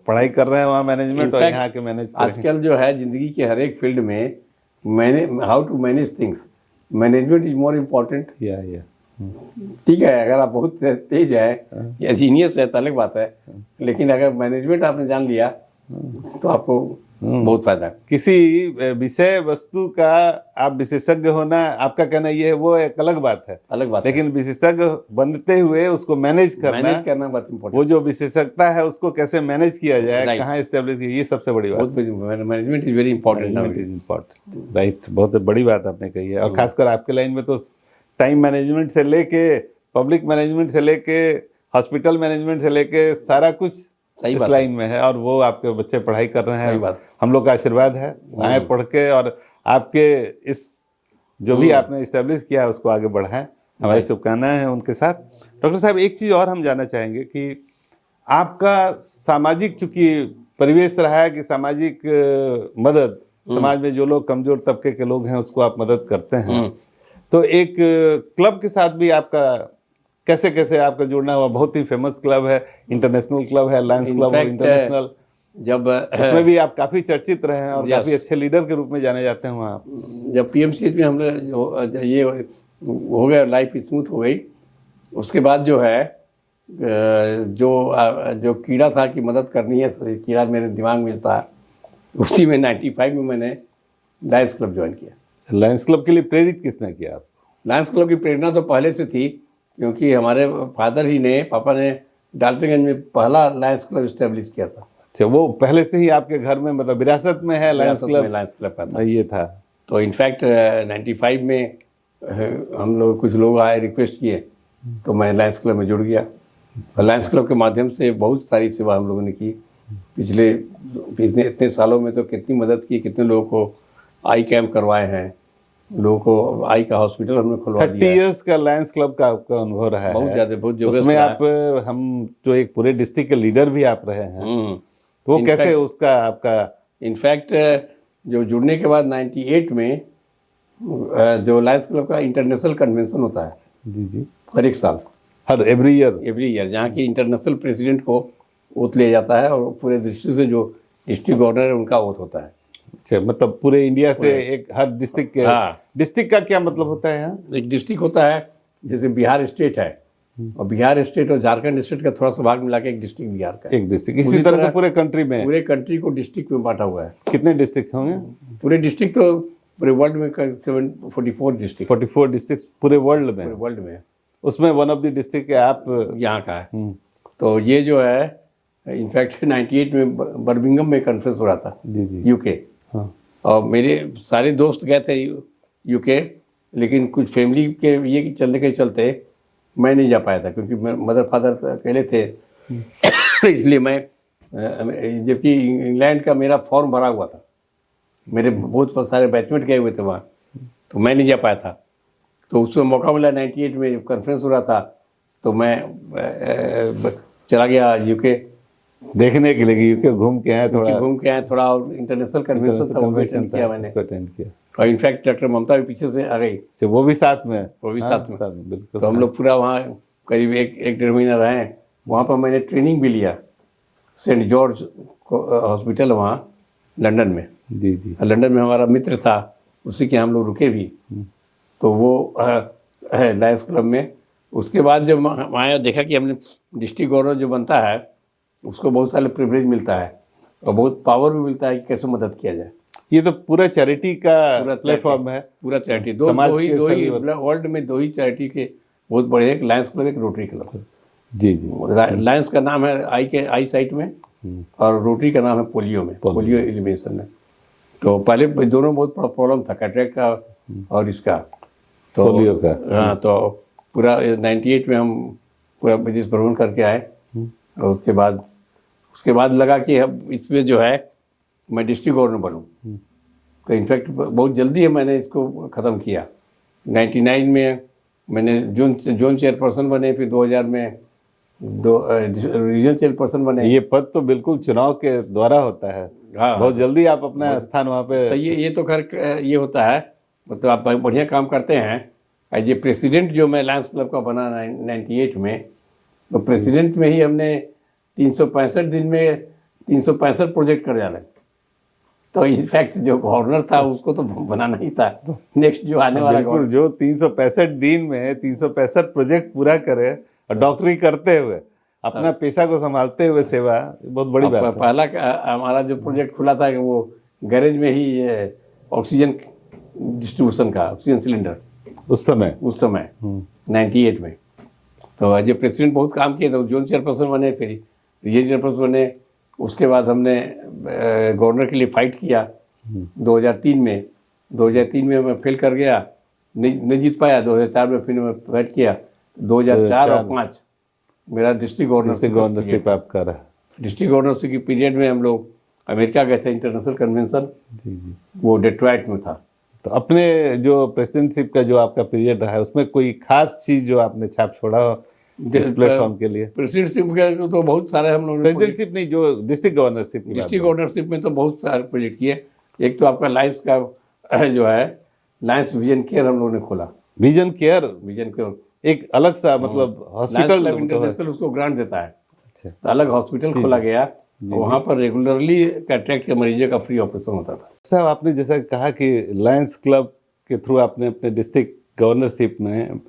पढ़ाई कर रहे हैं वहाँ मैनेजमेंट और यहाँ के मैनेज। आजकल जो है जिंदगी के हर एक फील्ड में how to manage things, management is more important. ठीक है, अगर आप बहुत तेज है या जीनियस है तो अलग बात है, लेकिन अगर मैनेजमेंट आपने जान लिया तो आपको बहुत फायदा है। किसी विषय वस्तु का आप विशेषज्ञ होना, आपका कहना ये है, वो एक अलग बात है, लेकिन विशेषज्ञ बनते हुए उसको मैनेज करना बहुत इम्पोर्टेंट। वो जो विशेषज्ञता है उसको कैसे मैनेज किया जाए, कहाँ एस्टेब्लिश किया, ये सबसे बड़ी बात। Management is very important. Right, बहुत बड़ी बात आपने कही है। और खासकर आपके लाइन में तो टाइम मैनेजमेंट से लेके, पब्लिक मैनेजमेंट से लेके, हॉस्पिटल मैनेजमेंट से लेके सारा कुछ इस लाइन में है। और वो आपके बच्चे पढ़ाई कर रहे हैं, हम लोग का आशीर्वाद है, आए पढ़ के और आपके इस जो भी आपने इस्टेब्लिश किया है उसको आगे बढ़ाएं। हमारी शुभकामनाएं हैं उनके साथ। डॉक्टर साहब, एक चीज़ और हम जानना चाहेंगे कि आपका सामाजिक चूंकि परिवेश रहा है कि सामाजिक मदद, समाज में जो लोग कमजोर तबके के लोग हैं उसको आप मदद करते हैं, तो एक क्लब के साथ भी आपका कैसे आपका जुड़ना हुआ? बहुत ही फेमस क्लब है, इंटरनेशनल क्लब है, लायंस क्लब और इंटरनेशनल। जब उसमें भी आप काफी चर्चित रहे हैं और काफी अच्छे लीडर के रूप में जाने जाते हैं वहाँ। जब PMCH में हम लोग ये हो गया, लाइफ स्मूथ हो गई, उसके बाद जो है जो कीड़ा था कि मदद करनी है, कीड़ा मेरे दिमाग में था, उसी में 95 में मैंने लायंस क्लब ज्वाइन किया। लायंस क्लब के लिए प्रेरित किसने किया आपको? लायंस क्लब की प्रेरणा तो पहले से थी, क्योंकि हमारे फादर ही ने, पापा ने डाल्टनगंज में पहला लायंस क्लब इस्टेब्लिश किया था। अच्छा, वो पहले से ही आपके घर में, मतलब विरासत में है लायंस क्लब का था। ये था। तो इनफैक्ट 95 में हम लोग, कुछ लोग आए, रिक्वेस्ट किए, तो मैं लायंस क्लब में जुड़ गया। और लायंस क्लब के माध्यम से बहुत सारी सेवा हम लोगों ने की। पिछले इतने सालों में तो कितनी मदद की, कितने लोगों को आई कैम्प करवाए हैं, लोगों को आई का हॉस्पिटल हमने खुलवा दिया। 30 इयर्स का लायंस क्लब का आपका अनुभव रहा है। बहुत ज़्यादा उसमें आप, हम जो एक पूरे डिस्ट्रिक्ट के लीडर भी आप रहे हैं, तो वो कैसे उसका आपका? इनफैक्ट जो जुड़ने के बाद 98 में जो लायंस क्लब का इंटरनेशनल कन्वेंशन होता है, जी जी, हर एक साल, एवरी ईयर, जहाँ की इंटरनेशनल प्रेसिडेंट को ओथ लिया जाता है और पूरे डिस्ट्रिक्ट से जो डिस्ट्रिक्ट गवर्नर है उनका ओथ होता है। अच्छा, मतलब पूरे इंडिया से एक हर डिस्ट्रिक्ट के, हाँ। डिस्ट्रिक्ट का क्या मतलब होता है यहाँ? एक डिस्ट्रिक्ट होता है, जैसे बिहार स्टेट है और बिहार स्टेट और झारखंड स्टेट का थोड़ा सा भाग मिला के एक डिस्ट्रिक्ट बिहार का है। एक डिस्ट्रिक्ट, इसी तरह से पूरे कंट्री में पूरे कंट्री को डिस्ट्रिक्ट में बांटा हुआ है। कितने डिस्ट्रिक्ट होंगे? पूरे डिस्ट्रिक्ट तो पूरे वर्ल्ड में 744 डिस्ट्रिक्ट 44 डिस्ट्रिक्ट पूरे वर्ल्ड में। पूरे वर्ल्ड में। उसमें वन ऑफ द डिस्ट्रिक्ट आप यहाँ का है। तो ये जो है इनफैक्ट 98 में बर्मिंघम में कॉन्फ्रेंस हो रहा था, जी जी, यूके। हाँ, और मेरे सारे दोस्त गए थे यूके, लेकिन कुछ फैमिली के ये चलने के चलते मैं नहीं जा पाया था क्योंकि मदर फादर अकेले थे। इसलिए मैं जबकि इंग्लैंड का मेरा फॉर्म भरा हुआ था, मेरे बहुत सारे बैचमेट गए हुए थे वहाँ, तो मैं नहीं जा पाया था। तो उसमें मौका मिला 98 में कॉन्फ्रेंस हो रहा था, तो मैं चला गया यूके देखने के लिए। यूके घूम के आए, थोड़ा घूम के आए, थोड़ा और इंटरनेशनल कन्वेंशन था वो भी अटेंड किया मैंने। उसको अटेंड किया और इनफैक्ट डॉक्टर ममता भी पीछे से आ गई, अच्छा, वो भी साथ में? वो भी हाँ, साथ में। बिल्कुल। तो हम लोग पूरा वहाँ करीब एक डेढ़ महीना रहे। वहाँ पर मैंने ट्रेनिंग भी लिया सेंट जॉर्ज हॉस्पिटल वहाँ लंदन में। जी जी, लंदन में हमारा मित्र था, उसी के हम लोग रुके भी। तो वो है लायंस क्लब में। उसके बाद जब वहाँ देखा कि हमने डिस्ट्रिक्ट गवर्नर जो बनता है उसको बहुत सारे प्रिविलेज मिलता है और बहुत पावर भी मिलता है कि कैसे मदद किया जाए। ये तो पूरा चैरिटी का प्लेटफॉर्म है। पूरा चैरिटी दो ही वर्ल्ड में दो ही चैरिटी के बहुत बड़े, एक लायंस क्लब एक रोटरी क्लब। जी जी, लायंस का नाम है आई साइट में और रोटरी का नाम है पोलियो में, पोलियो एलिमिनेशन में। तो पहले दोनों बहुत बड़ा प्रॉब्लम था, कैटरेक्ट का और इसका, तो पोलियो का। हाँ, तो पूरा 98 में हम पूरा विदेश भ्रमण करके आए। और उसके बाद लगा कि अब इसमें जो है मैं डिस्ट्रिक्ट गवर्नर बनूँ। तो इनफैक्ट बहुत जल्दी है मैंने इसको ख़त्म किया। 99 में मैंने जोन चेयरपर्सन बने, फिर 2000 में रीजनल चेयरपर्सन बने। ये पद तो बिल्कुल चुनाव के द्वारा होता है। हाँ, बहुत जल्दी आप अपना स्थान वहाँ पे। तो ये तो खैर ये होता है, मतलब आप बढ़िया काम करते हैं। एज ए प्रेसिडेंट जो मैं लायंस क्लब का बना 98 में, तो प्रेसिडेंट में ही हमने 365 दिन में 365 प्रोजेक्ट कर डाले। तो इनफैक्ट जो गवर्नर था उसको तो बनाना ही था, नेक्स्ट जो आने वाला बिल्कुल, जो 365 दिन में 365 प्रोजेक्ट पूरा करे और डॉक्टरी करते हुए अपना पेशा को संभालते हुए सेवा, बहुत बड़ी बात है। पहला हमारा जो प्रोजेक्ट खुला था कि वो गैरेज में ही ऑक्सीजन डिस्ट्रीब्यूशन का, ऑक्सीजन सिलेंडर उस समय 98 में। तो एज ए प्रेसिडेंट बहुत काम किए, तो जोन चेयरपर्सन बने, फिर रीजन चेयरपर्सन बने। उसके बाद हमने गवर्नर के लिए फाइट किया 2003 में। 2003 में मैं फेल कर गया, नहीं जीत पाया। 2004 में फिर मैं फाइट किया। 2004 और 5 मेरा डिस्ट्रिक्ट गवर्नरशिप आपका रहा। डिस्ट्रिक्ट गवर्नरशिप की पीरियड में हम लोग अमेरिका गए थे, इंटरनेशनल कन्वेंशन। जी जी, वो डेट्रॉइट में था। तो अपने जो प्रेसिडेंटशिप का जो आपका पीरियड रहा है उसमें कोई खास चीज जो आपने छाप छोड़ा हो इस प्लेटफॉर्म के लिए? प्रेसिडेंटशिप के तो बहुत सारे हम लोगों ने, प्रेसिडेंटशिप नहीं, जो डिस्ट्रिक्ट गवर्नरशिप में तो बहुत सारे प्रोजेक्ट किए। एक तो आपका लायंस का जो है लायंस विजन केयर हम लोगों ने खोला। विजन केयर एक अलग सा मतलब हॉस्पिटल इंटरनेशनल उसको ग्रांट देता है। अच्छा, तो अलग हॉस्पिटल खोला गया, वहाँ पर रेगुलरली कैटरेक्ट के मरीजों का फ्री ऑपरेशन होता था। साहब, आपने जैसा कहा कि लायंस क्लब के थ्रू आपने अपने डिस्ट्रिक्ट गवर्नरशिप में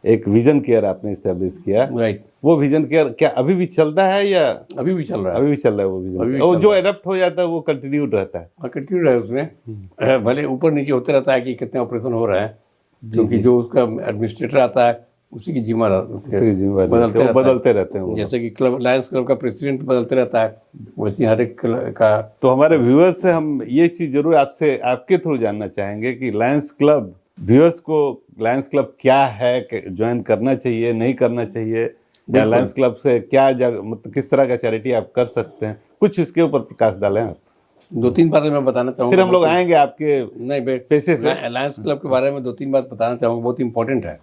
एक विजन केयर आपने इस्टेब्लिश किया। राइट। वो विजन केयर क्या अभी भी चलता है या? अभी भी चल रहा है। अभी भी चल रहा है वो विजन, और जो एडप्ट हो जाता है वो कंटिन्यूड रहता है। कंटिन्यूड है उसमें, भले ऊपर नीचे होते रहता है कि कितने ऑपरेशन हो रहे हैं, क्योंकि जो उसका एडमिनिस्ट्रेटर आता है उसी की जिम्मेदारी बदलते रहते हैं। जैसे कि क्लब लायंस क्लब का प्रेसिडेंट बदलते रहता है, वैसे हर एक का। तो हमारे व्यूअर्स से हम ये चीज़ जरूर आपसे आपके थ्रू जानना चाहेंगे कि लायंस क्लब, व्यूअर्स को लायंस क्लब क्या है, ज्वाइन करना चाहिए नहीं करना चाहिए, या लायंस क्लब से क्या मतलब किस तरह का चैरिटी आप कर सकते हैं, कुछ इसके ऊपर प्रकाश डालें आप। 2-3 बातें मैं बताना चाहूँगा, फिर हम लोग आएंगे आपके नहीं पेशे से। लायंस क्लब के बारे में 2-3 बात बताना चाहूँगा, बहुत इंपॉर्टेंट है।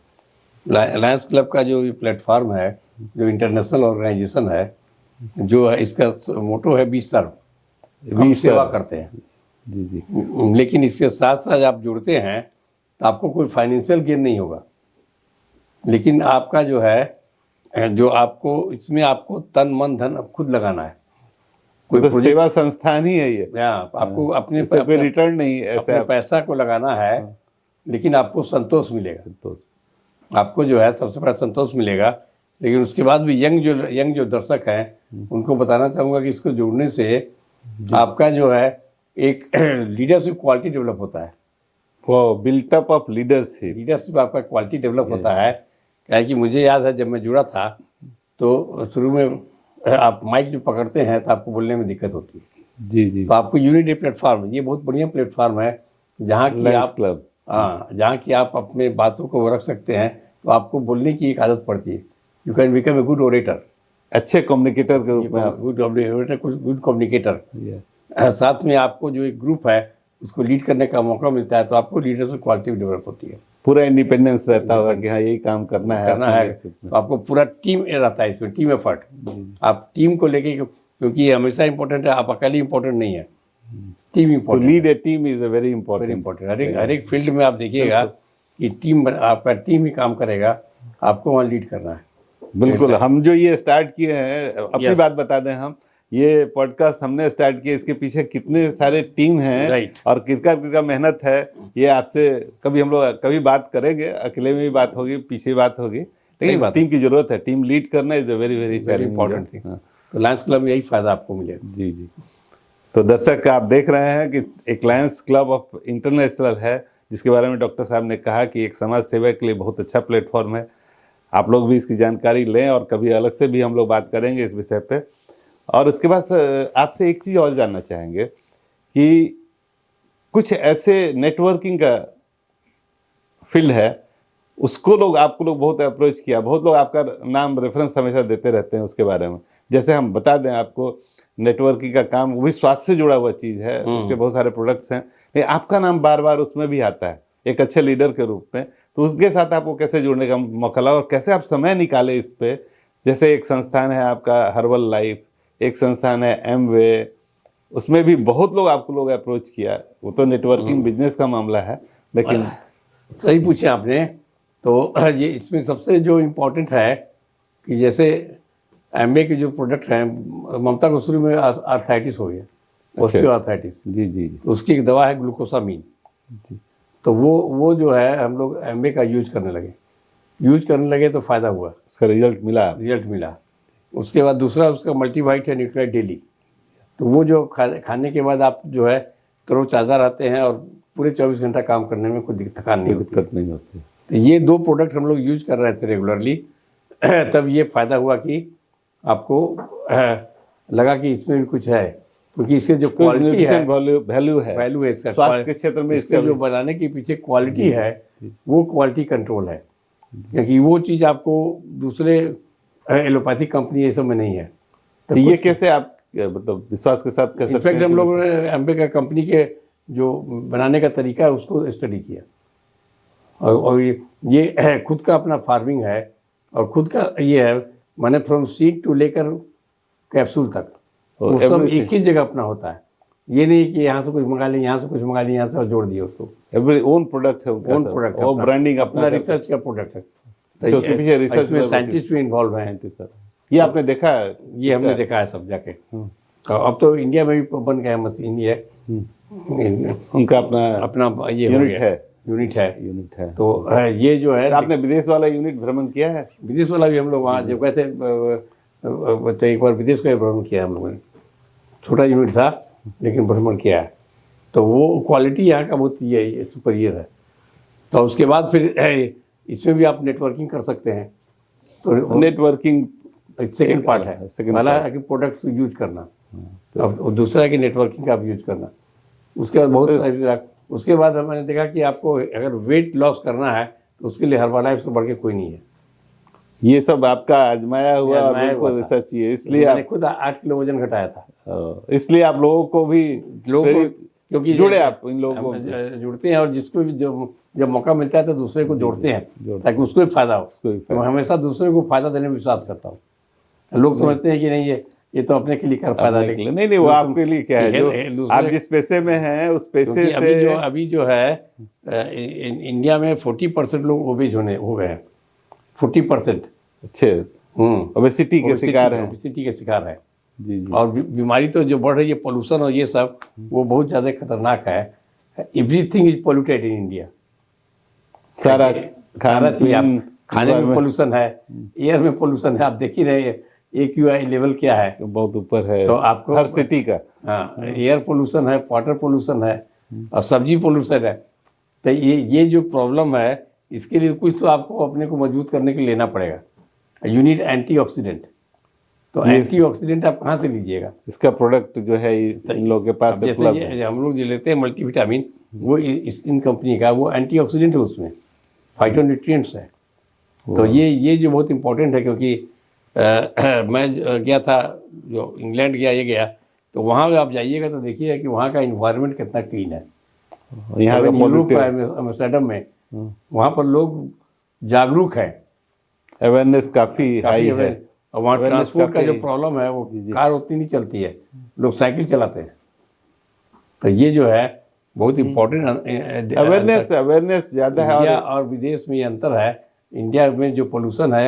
लायंस क्लब का जो प्लेटफॉर्म है, जो इंटरनेशनल ऑर्गेनाइजेशन है, जो है इसका मोटो है 20 सर्व, हम सेवा करते हैं। जी जी, लेकिन इसके साथ साथ आप जुड़ते हैं तो आपको कोई फाइनेंशियल गेन नहीं होगा, लेकिन आपका जो है जो आपको इसमें आपको तन मन धन खुद लगाना है। कोई तो सेवा संस्थान ही है ये, आपको अपने कोई रिटर्न नहीं ऐसे पैसा को लगाना है, लेकिन आपको संतोष मिलेगा। संतोष आपको जो है सबसे बड़ा संतोष मिलेगा। लेकिन उसके बाद भी यंग जो दर्शक हैं उनको बताना चाहूँगा कि इसको जुड़ने से आपका जो है एक लीडरशिप क्वालिटी डेवलप होता है। वो बिल्टअप ऑफ लीडरशिप आपका क्वालिटी डेवलप होता है। क्या है कि मुझे याद है जब मैं जुड़ा था तो शुरू में आप माइक जो पकड़ते हैं तो आपको बोलने में दिक्कत होती है। जी जी। तो आपको यूनिटी प्लेटफॉर्म, ये बहुत बढ़िया प्लेटफॉर्म है जहाँ की आप जहाँ की आप अपने बातों को रख सकते हैं। तो आपको बोलने की एक आदत पड़ती है। You can become a good orator, अच्छे कम्युनिकेटर के रूप में, गुड ओरेटर, गुड कम्युनिकेटर। साथ में आपको जो एक ग्रुप है उसको लीड करने का मौका मिलता है, तो आपको लीडरशिप क्वालिटी डेवलप होती है। पूरा इंडिपेंडेंस रहता होगा कि हाँ यही काम करना है तो आपको पूरा टीम रहता है इसमें, टीम एफर्ट। आप टीम को लेके, क्योंकि ये हमेशा इंपॉर्टेंट है, आप अकेले इंपॉर्टेंट नहीं है, team important. Lead a team is very important. हर एक फील्ड में आप देखिएगा कि टीम, आपका टीम ही काम करेगा, आपको वहाँ लीड करना है। बिल्कुल। हम जो ये स्टार्ट किए हैं, अपनी बात बता दें, हम ये पॉडकास्ट हमने स्टार्ट किया, इसके पीछे कितने सारे टीम हैं और कितना मेहनत है, ये आपसे कभी हम लोग कभी बात करेंगे, अकेले में भी बात होगी, पीछे बात होगी, लेकिन टीम की जरूरत है। टीम लीड करना is a very very important thing. तो लायंस क्लब में यही फायदा आपको मिलेगा। जी जी। तो दर्शक आप देख रहे हैं कि एक लायंस क्लब ऑफ इंटरनेशनल है, जिसके बारे में डॉक्टर साहब ने कहा कि एक समाज सेवा के लिए बहुत अच्छा प्लेटफॉर्म है। आप लोग भी इसकी जानकारी लें और कभी अलग से भी हम लोग बात करेंगे इस विषय पे। और उसके बाद आपसे एक चीज़ और जानना चाहेंगे कि कुछ ऐसे नेटवर्किंग का फील्ड है, उसको लोग आपको लोग बहुत अप्रोच किया, बहुत लोग आपका नाम रेफरेंस हमेशा देते रहते हैं उसके बारे में। जैसे हम बता दें आपको, नेटवर्किंग का काम वो भी स्वास्थ्य से जुड़ा हुआ चीज़ है, उसके बहुत सारे प्रोडक्ट्स हैं, लेकिन आपका नाम बार बार उसमें भी आता है एक अच्छे लीडर के रूप में। तो उसके साथ आपको कैसे जुड़ने का मौका लगा और कैसे आप समय निकाले इस पे? जैसे एक संस्थान है आपका हर्बल लाइफ, एक संस्थान है एमवे, उसमें भी बहुत लोग आपको लोग अप्रोच किया, वो तो नेटवर्किंग बिजनेस का मामला है। लेकिन सही पूछे आपने। तो ये इसमें सबसे जो इम्पोर्टेंट है कि जैसे एमवे के जो प्रोडक्ट हैं, ममता को शुरू में आर्थराइटिस हो गया, ऑस्टियो आर्थराइटिस। जी जी। तो उसकी एक दवा है ग्लूकोसामीन जी। तो वो जो है हम लोग एमवे का यूज करने लगे तो फ़ायदा हुआ, उसका रिजल्ट मिला। उसके बाद दूसरा उसका मल्टीवाइट है, न्यूट्राइट डेली। तो वो जो खाने के बाद आप जो है तरोताज़ा रहते हैं और पूरे 24 घंटा काम करने में कोई थकान नहीं होती। तो ये दो प्रोडक्ट हम लोग यूज कर रहे थे रेगुलरली। तब ये फ़ायदा हुआ कि आपको लगा कि इसमें भी कुछ है, क्योंकि इसके जो क्वालिटी है, वैल्यू है इसका, स्वास्थ्य के क्षेत्र में इसका जो बनाने के पीछे क्वालिटी है, वो क्वालिटी कंट्रोल है। क्योंकि वो चीज़ आपको दूसरे एलोपैथिक कंपनी ये सब में नहीं है। तो ये कैसे आप मतलब विश्वास के साथ कर सकते हैं? इनफैक्ट हम लोग एमवे का कंपनी के जो बनाने का तरीका है उसको स्टडी किया, और ये खुद का अपना फार्मिंग है और खुद का ये है, मैंने फ्रॉम सीड टू लेकर कैप्सूल तक वो सब एक ही जगह अपना होता है। ये नहीं कि यहाँ से कुछ मंगा लिया, यहाँ से कुछ मंगा लिया, यहाँ से और जोड़ दिया उसको। एवरी ओन प्रोडक्ट है उनका, ओन प्रोडक्ट, वो ब्रांडिंग अपना रिसर्च का प्रोडक्ट है। तो उसके पीछे रिसर्च में साइंटिस्ट भी इन्वॉल्व हैं। ये आपने देखा है? ये हमने देखा है सब जाके। अब तो इंडिया में भी बन गया मशीन, ये उनका अपना ये यूनिट है। तो ये जो है, आपने विदेश वाला यूनिट भ्रमण किया है? विदेश वाला भी हम लोग वहाँ जब गए थे, एक बार विदेश का भ्रमण किया हम लोगों ने। छोटा यूनिट था लेकिन भ्रमण किया है। तो वो क्वालिटी यहाँ का बहुत ये सुपीरियर है। तो उसके बाद फिर इसमें भी आप नेटवर्किंग कर सकते हैं। तो नेटवर्किंग सेकंड पार्ट है। पहला है कि प्रोडक्ट यूज करना, अब दूसरा है कि नेटवर्किंग का आप यूज करना। उसके बाद बहुत उसके बाद हमने देखा कि आपको अगर वेट लॉस करना है तो उसके लिए हर्बलाइफ से बढ़ के कोई नहीं है। ये सब आपका आजमाया हुआ और बिल्कुल रिसर्च है, इसलिए मैंने खुद 8 किलो वजन घटाया था। इसलिए आप लोगों को भी क्योंकि जुड़े, आप इन लोगों को जुड़ते हैं और जिसको भी जब मौका मिलता है तो दूसरे को जोड़ते हैं ताकि उसको भी फायदा हो। मैं हमेशा दूसरे को फायदा देने में विश्वास करता हूँ। लोग समझते हैं कि नहीं ये तो अपने के लिए कर फायदा निकले, नहीं वो आपके लिए क्या है, जो आप जिस पैसे में हैं उस पैसे से। अभी जो है इंडिया में 40% लोग ओबेज हो गए हैं। 40%। अच्छे ओबेसिटी के शिकार हैं। ओबेसिटी के शिकार है। जी जी। और बीमारी तो जो बढ़ रही है, पोल्यूशन और ये सब, वो बहुत ज़्यादा खतरनाक है। Everything is polluted in India. सारा सारा चीज, आप खाने में environment पोल्यूशन है, एयर में पोल्यूशन है, आप देख ही रहे AQI लेवल क्या है, बहुत ऊपर है तो आपको हर सिटी का। हाँ, एयर पोल्यूशन है, वाटर पोल्यूशन है और सब्जी पोल्यूशन है। तो ये जो प्रॉब्लम है, इसके लिए कुछ तो आपको अपने को मजबूत करने के लिए लेना पड़ेगा। You need antioxidant. तो एंटीऑक्सीडेंट आप कहाँ से लीजिएगा? इसका प्रोडक्ट जो है इन लोगों के पास जैसे उपलब्ध है। हम लोग जो लेते हैं मल्टीविटामिन, वो इन कंपनी का वो एंटीऑक्सीडेंट है, उसमें फाइटोन्यूट्रिएंट्स है। तो ये जो बहुत इंपॉर्टेंट है, क्योंकि मैं गया था, जो इंग्लैंड गया, ये गया, तो वहाँ आप जाइएगा तो देखिएगा कि वहाँ का इन्वायरमेंट कितना क्लीन है। यहाँ का यूरोप का एम्स्टर्डम में, वहाँ पर लोग जागरूक हैं, अवेयरनेस काफी हाई है। और वहाँ awareness ट्रांसपोर्ट का काफी- जो प्रॉब्लम है, वो कार उतनी नहीं चलती है, लोग साइकिल चलाते हैं। तो ये जो है बहुत इम्पोर्टेंट अवेयरनेस ज्यादा है। इंडिया और विदेश में ये अंतर है। इंडिया में जो पोल्यूशन है,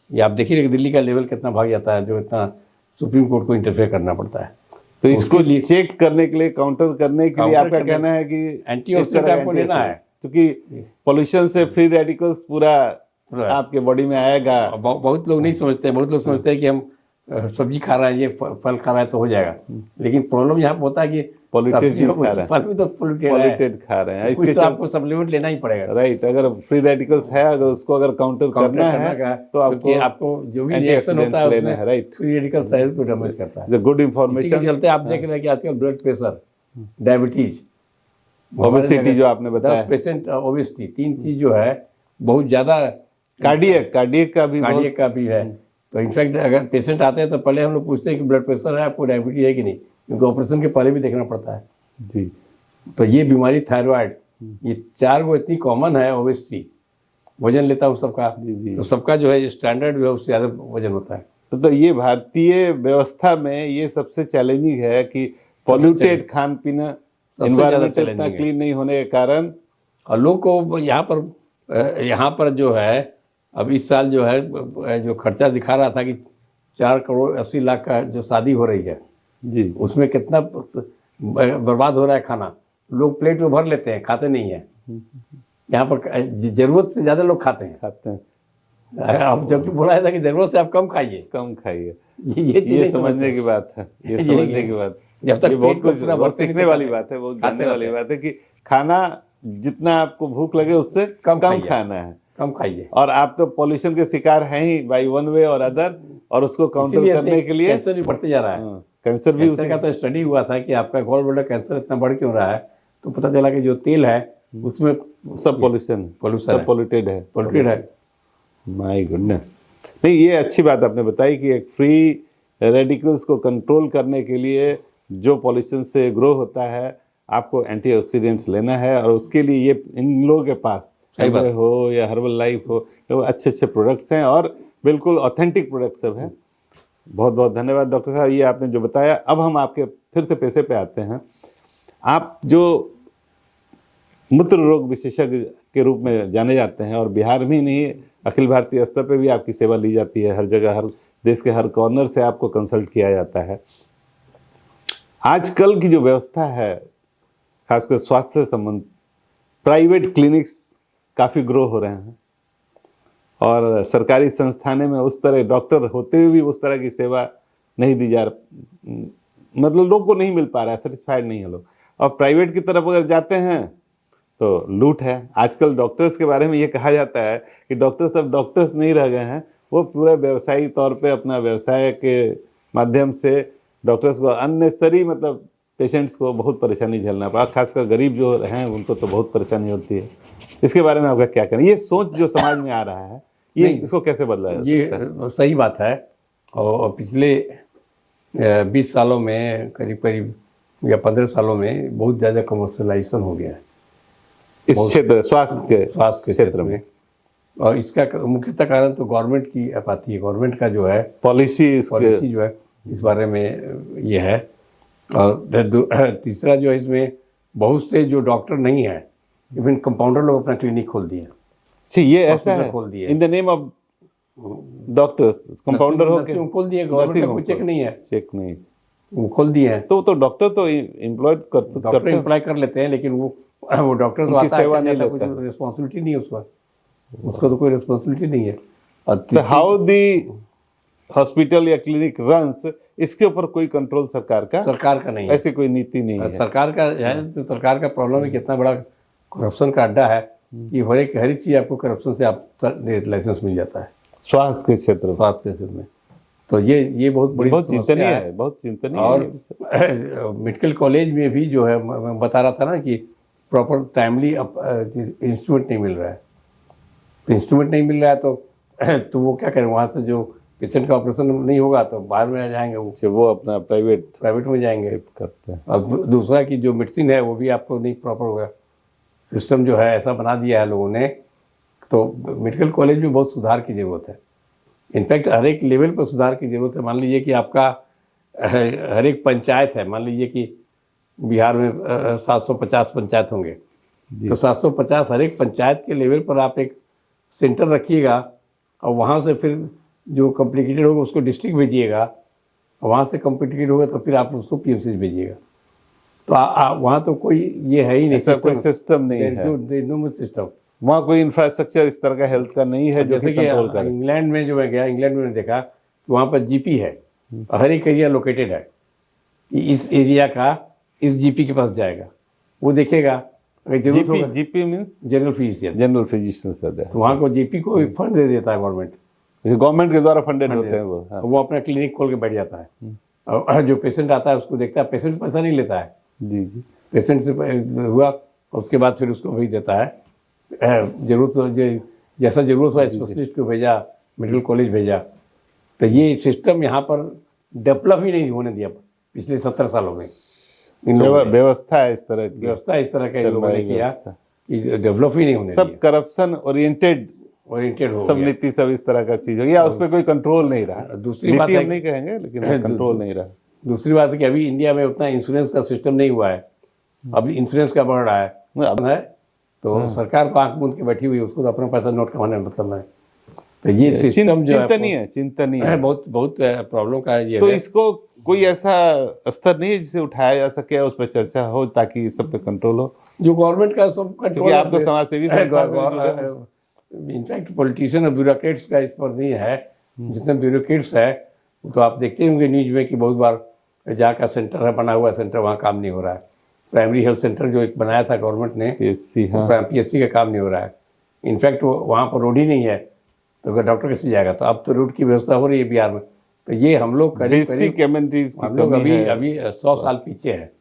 ये आप देखिए कि दिल्ली का लेवल कितना भाग जाता है, जो इतना सुप्रीम कोर्ट को इंटरफेयर करना पड़ता है। तो इसको चेक करने के लिए, काउंटर करने के लिए आपका कहना है कि एंटीऑक्सीडेंट आपको लेना है, क्योंकि पोल्यूशन से फ्री रेडिकल्स पूरा आपके बॉडी में आएगा। बहुत लोग नहीं समझते। बहुत लोग समझते हैं कि हम सब्जी खा रहे हैं, ये फल खा रहा है तो हो जाएगा, लेकिन प्रॉब्लम यहाँ होता है कि पॉल्यूटेड फल भी तो पॉल्यूटेड खा रहे हैं, इसके तो आपको सप्लीमेंट लेना ही पड़ेगा। राइट। अगर फ्री रेडिकल्स है, अगर उसको अगर काउंटर करना है तो आपको जो भी रिएक्शन होता है उसमें राइट, फ्री रेडिकल सेल को डैमेज करता है। Good information. इसी के चलते आप देख रहे हैं कि आजकल ब्लड प्रेशर, डायबिटीज, ओबेसिटी जो आपने बताया, 10% ओबेसिटी, 3 चीज जो है बहुत ज्यादा। कार्डियक का भी है। तो इनफैक्ट अगर पेशेंट आते हैं तो पहले हम लोग पूछते हैं कि ब्लड प्रेशर है, आपको डायबिटीज है कि नहीं, क्योंकि ऑपरेशन के पहले भी देखना पड़ता है जी। तो ये बीमारी थायराइड, ये 4 वो इतनी कॉमन है। ओबेसिटी, वजन लेता हूँ सबका, तो सबका जो है स्टैंडर्ड जो है उससे ज़्यादा वजन होता है। तो ये भारतीय व्यवस्था में ये सबसे चैलेंजिंग है कि पॉल्यूटेड खान पीना, एनवायरनमेंट इतना क्लीन नहीं होने के कारण, और लोग को यहाँ पर जो है अब इस साल जो है जो खर्चा दिखा रहा था कि 4 करोड़ 80 लाख का जो शादी हो रही है जी, उसमें कितना बर्बाद हो रहा है खाना। लोग प्लेट में भर लेते हैं, खाते नहीं है। यहाँ पर जरूरत से ज़्यादा लोग खाते हैं। अब जब बोला था कि जरूरत से आप कम खाइए, ये समझने की बात है। ये समझने की बात, जब तक बहुत कुछ सीखने वाली बात है, बहुत जानने वाली बात है कि खाना जितना आपको भूख लगे उससे कम खाना है, कम खाइए। और आप तो पॉल्यूशन के शिकार हैं ही बाई वन वे और अदर, और उसको काउंटर करने के लिए कैंसर भी बढ़ते जा रहा है। कैंसर भी उसी का तो स्टडी हुआ था कि आपका गॉल ब्लैडर कैंसर इतना बढ़ क्यों रहा है, तो पता चला कि जो तेल है उसमें सब पोल्यूटेड है। My goodness. नहीं, ये अच्छी बात आपने बताई कि एक फ्री रेडिकल्स को कंट्रोल करने के लिए जो पॉल्यूशन से ग्रो होता है, आपको एंटीऑक्सीडेंट्स लेना है, और उसके लिए ये इन लोगों के पास हो या हर्बल लाइफ हो, तो अच्छे प्रोडक्ट्स हैं और बिल्कुल ऑथेंटिक प्रोडक्ट्स सब हैं। बहुत बहुत धन्यवाद डॉक्टर साहब, ये आपने जो बताया। अब हम आपके फिर से पेशे पे आते हैं। आप जो मूत्र रोग विशेषज्ञ के रूप में जाने जाते हैं, और बिहार में ही नहीं, अखिल भारतीय स्तर पे भी आपकी सेवा ली जाती है। हर जगह, हर देश के हर कॉर्नर से आपको कंसल्ट किया जाता है। आजकल की जो व्यवस्था है, खासकर स्वास्थ्य से संबंध, प्राइवेट क्लिनिक्स काफ़ी ग्रो हो रहे हैं, और सरकारी संस्थानों में उस तरह डॉक्टर होते हुए भी उस तरह की सेवा नहीं दी जा रही, मतलब लोग को नहीं मिल पा रहा है, सेटिस्फाइड नहीं है लोग। और प्राइवेट की तरफ अगर जाते हैं तो लूट है। आजकल डॉक्टर्स के बारे में ये कहा जाता है कि डॉक्टर्स अब डॉक्टर्स नहीं रह गए हैं, वो पूरा व्यवसायिक तौर पे अपना व्यवसाय के माध्यम से डॉक्टर्स को अननेसेसरी, मतलब पेशेंट्स को बहुत परेशानी झेलना पड़ा। खासकर गरीब जो हैं उनको तो बहुत परेशानी होती है। इसके बारे में आपका क्या कहना है? ये सोच जो समाज में आ रहा है, ये इसको कैसे बदला जा सकता है? ये सही बात है। और पिछले 20 सालों में करीब या 15 सालों में बहुत ज़्यादा कमर्शलाइजेशन हो गया है इस क्षेत्र, स्वास्थ्य के क्षेत्र में। और इसका मुख्यतः कारण तो गवर्नमेंट की आती है। गवर्नमेंट का जो है पॉलिसी जो है इस बारे में ये है। और तीसरा जो है, इसमें बहुत से जो डॉक्टर नहीं है, इवन कंपाउंडर लोग अपना क्लिनिक खोल दिए। ये ऐसा है, खोल दिए in the name of doctors compounder हो नर्सिंग खोल दिए, गवर्नमेंट का कोई चेक नहीं है, चेक नहीं, वो खोल दिए हैं। तो डॉक्टर तो एम्प्लॉयड डॉक्टर करते हैं, एम्प्लॉय कर लेते हैं, लेकिन वो डॉक्टर तो उनकी आता है, सेवा कर नहीं जाता है, लेता कोई रिस्पॉन्सिबिलिटी नहीं है उसको तो कोई रिस्पॉन्सिबिलिटी नहीं है। और तो हाउ दी हॉस्पिटल या क्लिनिक रन्स, इसके ऊपर कोई कंट्रोल सरकार का नहीं है, ऐसी कोई नीति नहीं है। सरकार का है तो सरकार का प्रॉब्लम है कि इतना बड़ा करप्शन का अड्डा है कि हर एक चीज़ आपको करप्शन से आप लाइसेंस मिल जाता है स्वास्थ्य के क्षेत्र में, स्वास्थ्य के क्षेत्र में। तो ये बहुत बड़ी बहुत समस्या चिंतनीय है, बहुत चिंतनीय और है। मेडिकल कॉलेज में भी जो है, मैं बता रहा था ना कि प्रॉपर टाइमली इंस्ट्रूमेंट नहीं मिल रहा है। तो इंस्ट्रूमेंट नहीं मिल रहा है तो वो क्या करें, वहाँ से जो पेशेंट का ऑपरेशन नहीं होगा तो बाहर में आ जाएंगे, वो अपना प्राइवेट में जाएंगे शिफ्ट करते हैं। और दूसरा कि जो मेडिसिन है वो भी आपको नहीं प्रॉपर होगा। सिस्टम जो है ऐसा बना दिया है लोगों ने, तो मेडिकल कॉलेज में बहुत सुधार की ज़रूरत है। इनफैक्ट हर एक लेवल पर सुधार की ज़रूरत है। मान लीजिए कि आपका हर एक पंचायत है, मान लीजिए कि बिहार में 750 पंचायत होंगे, तो 750 हर एक पंचायत के लेवल पर आप एक सेंटर रखिएगा और वहाँ से फिर जो कॉम्प्लिकेटेड होगा उसको डिस्ट्रिक्ट भेजिएगा, वहाँ से कॉम्प्लिकेटेड होगा तो फिर आप उसको पीएमसी भेजिएगा। तो वहाँ तो कोई ये है ही नहीं, ऐसा कोई सिस्टम नहीं है, नो सिस्टम। वहाँ कोई इंफ्रास्ट्रक्चर इस तरह का हेल्थ का नहीं है जो जैसे कि इंग्लैंड में जो मैं गया, इंग्लैंड में देखा कि वहाँ पर जीपी है, हर एक एरिया लोकेटेड है कि इस एरिया का इस जीपी के पास जाएगा, वो देखेगा अगर जरूरत होगा। GP means general physician, general physician. तो वहाँ को जीपी को एक फंड दे देता है गवर्नमेंट के द्वारा फंडेड होते हैं वो। हाँ। वो अपना क्लिनिक खोल के बैठ जाता है और जो पेशेंट आता है उसको देखता है। पेशेंट पैसा नहीं लेता है, जी, पेशेंट से हुआ उसके बाद फिर उसको भेज देता है, जरूरत जैसा ज़रूरत हुआ स्पेशलिस्ट को भेजा, मेडिकल कॉलेज भेजा। तो ये सिस्टम यहाँ पर डेवलप ही नहीं होने दिया पिछले 70 सालों में। व्यवस्था है इस तरह की, व्यवस्था इस तरह का इन लोगों ने किया कि डेवलप ही नहीं होने सब करप्शन ओरिएंटेड हो सब नीति, सब इस तरह का चीज हो गया, उस पर कोई कंट्रोल नहीं रहा। दूसरी बात है, नहीं कहेंगे लेकिन कंट्रोल नहीं रहा। दूसरी बात है कि अभी इंडिया में उतना इंश्योरेंस का सिस्टम नहीं हुआ है, अभी इंश्योरेंस का बढ़ रहा है तो सरकार तो आंख मूंद के बैठी हुई है, उसको तो अपना पैसा नोट कमाने में मतलब है। तो ये सिस्टम जो चिंतनीय है, बहुत प्रॉब्लम का ये तो इसको कोई ऐसा स्तर नहीं है जिसे उठाया जा सके, उस पर चर्चा हो ताकि इस सब पे कंट्रोल हो। जो गवर्नमेंट का सब कंट्रोल, आप तो समाज सेवी इनफैक्ट पॉलिटिशियन और ब्यूरोक्रेट्स का इस पर नहीं है। जितने ब्यूरोक्रेट्स है तो आप देखते होंगे न्यूज में कि बहुत बार जहाँ का सेंटर है, बना हुआ सेंटर, वहाँ काम नहीं हो रहा है। प्राइमरी हेल्थ सेंटर जो एक बनाया था गवर्नमेंट ने, पीएससी का काम नहीं हो रहा है। इनफैक्ट वहाँ पर रोड ही नहीं है तो अगर डॉक्टर कैसे जाएगा। तो अब तो रोड की व्यवस्था हो रही है बिहार में। तो ये हम लोग अभी 100 साल पीछे है,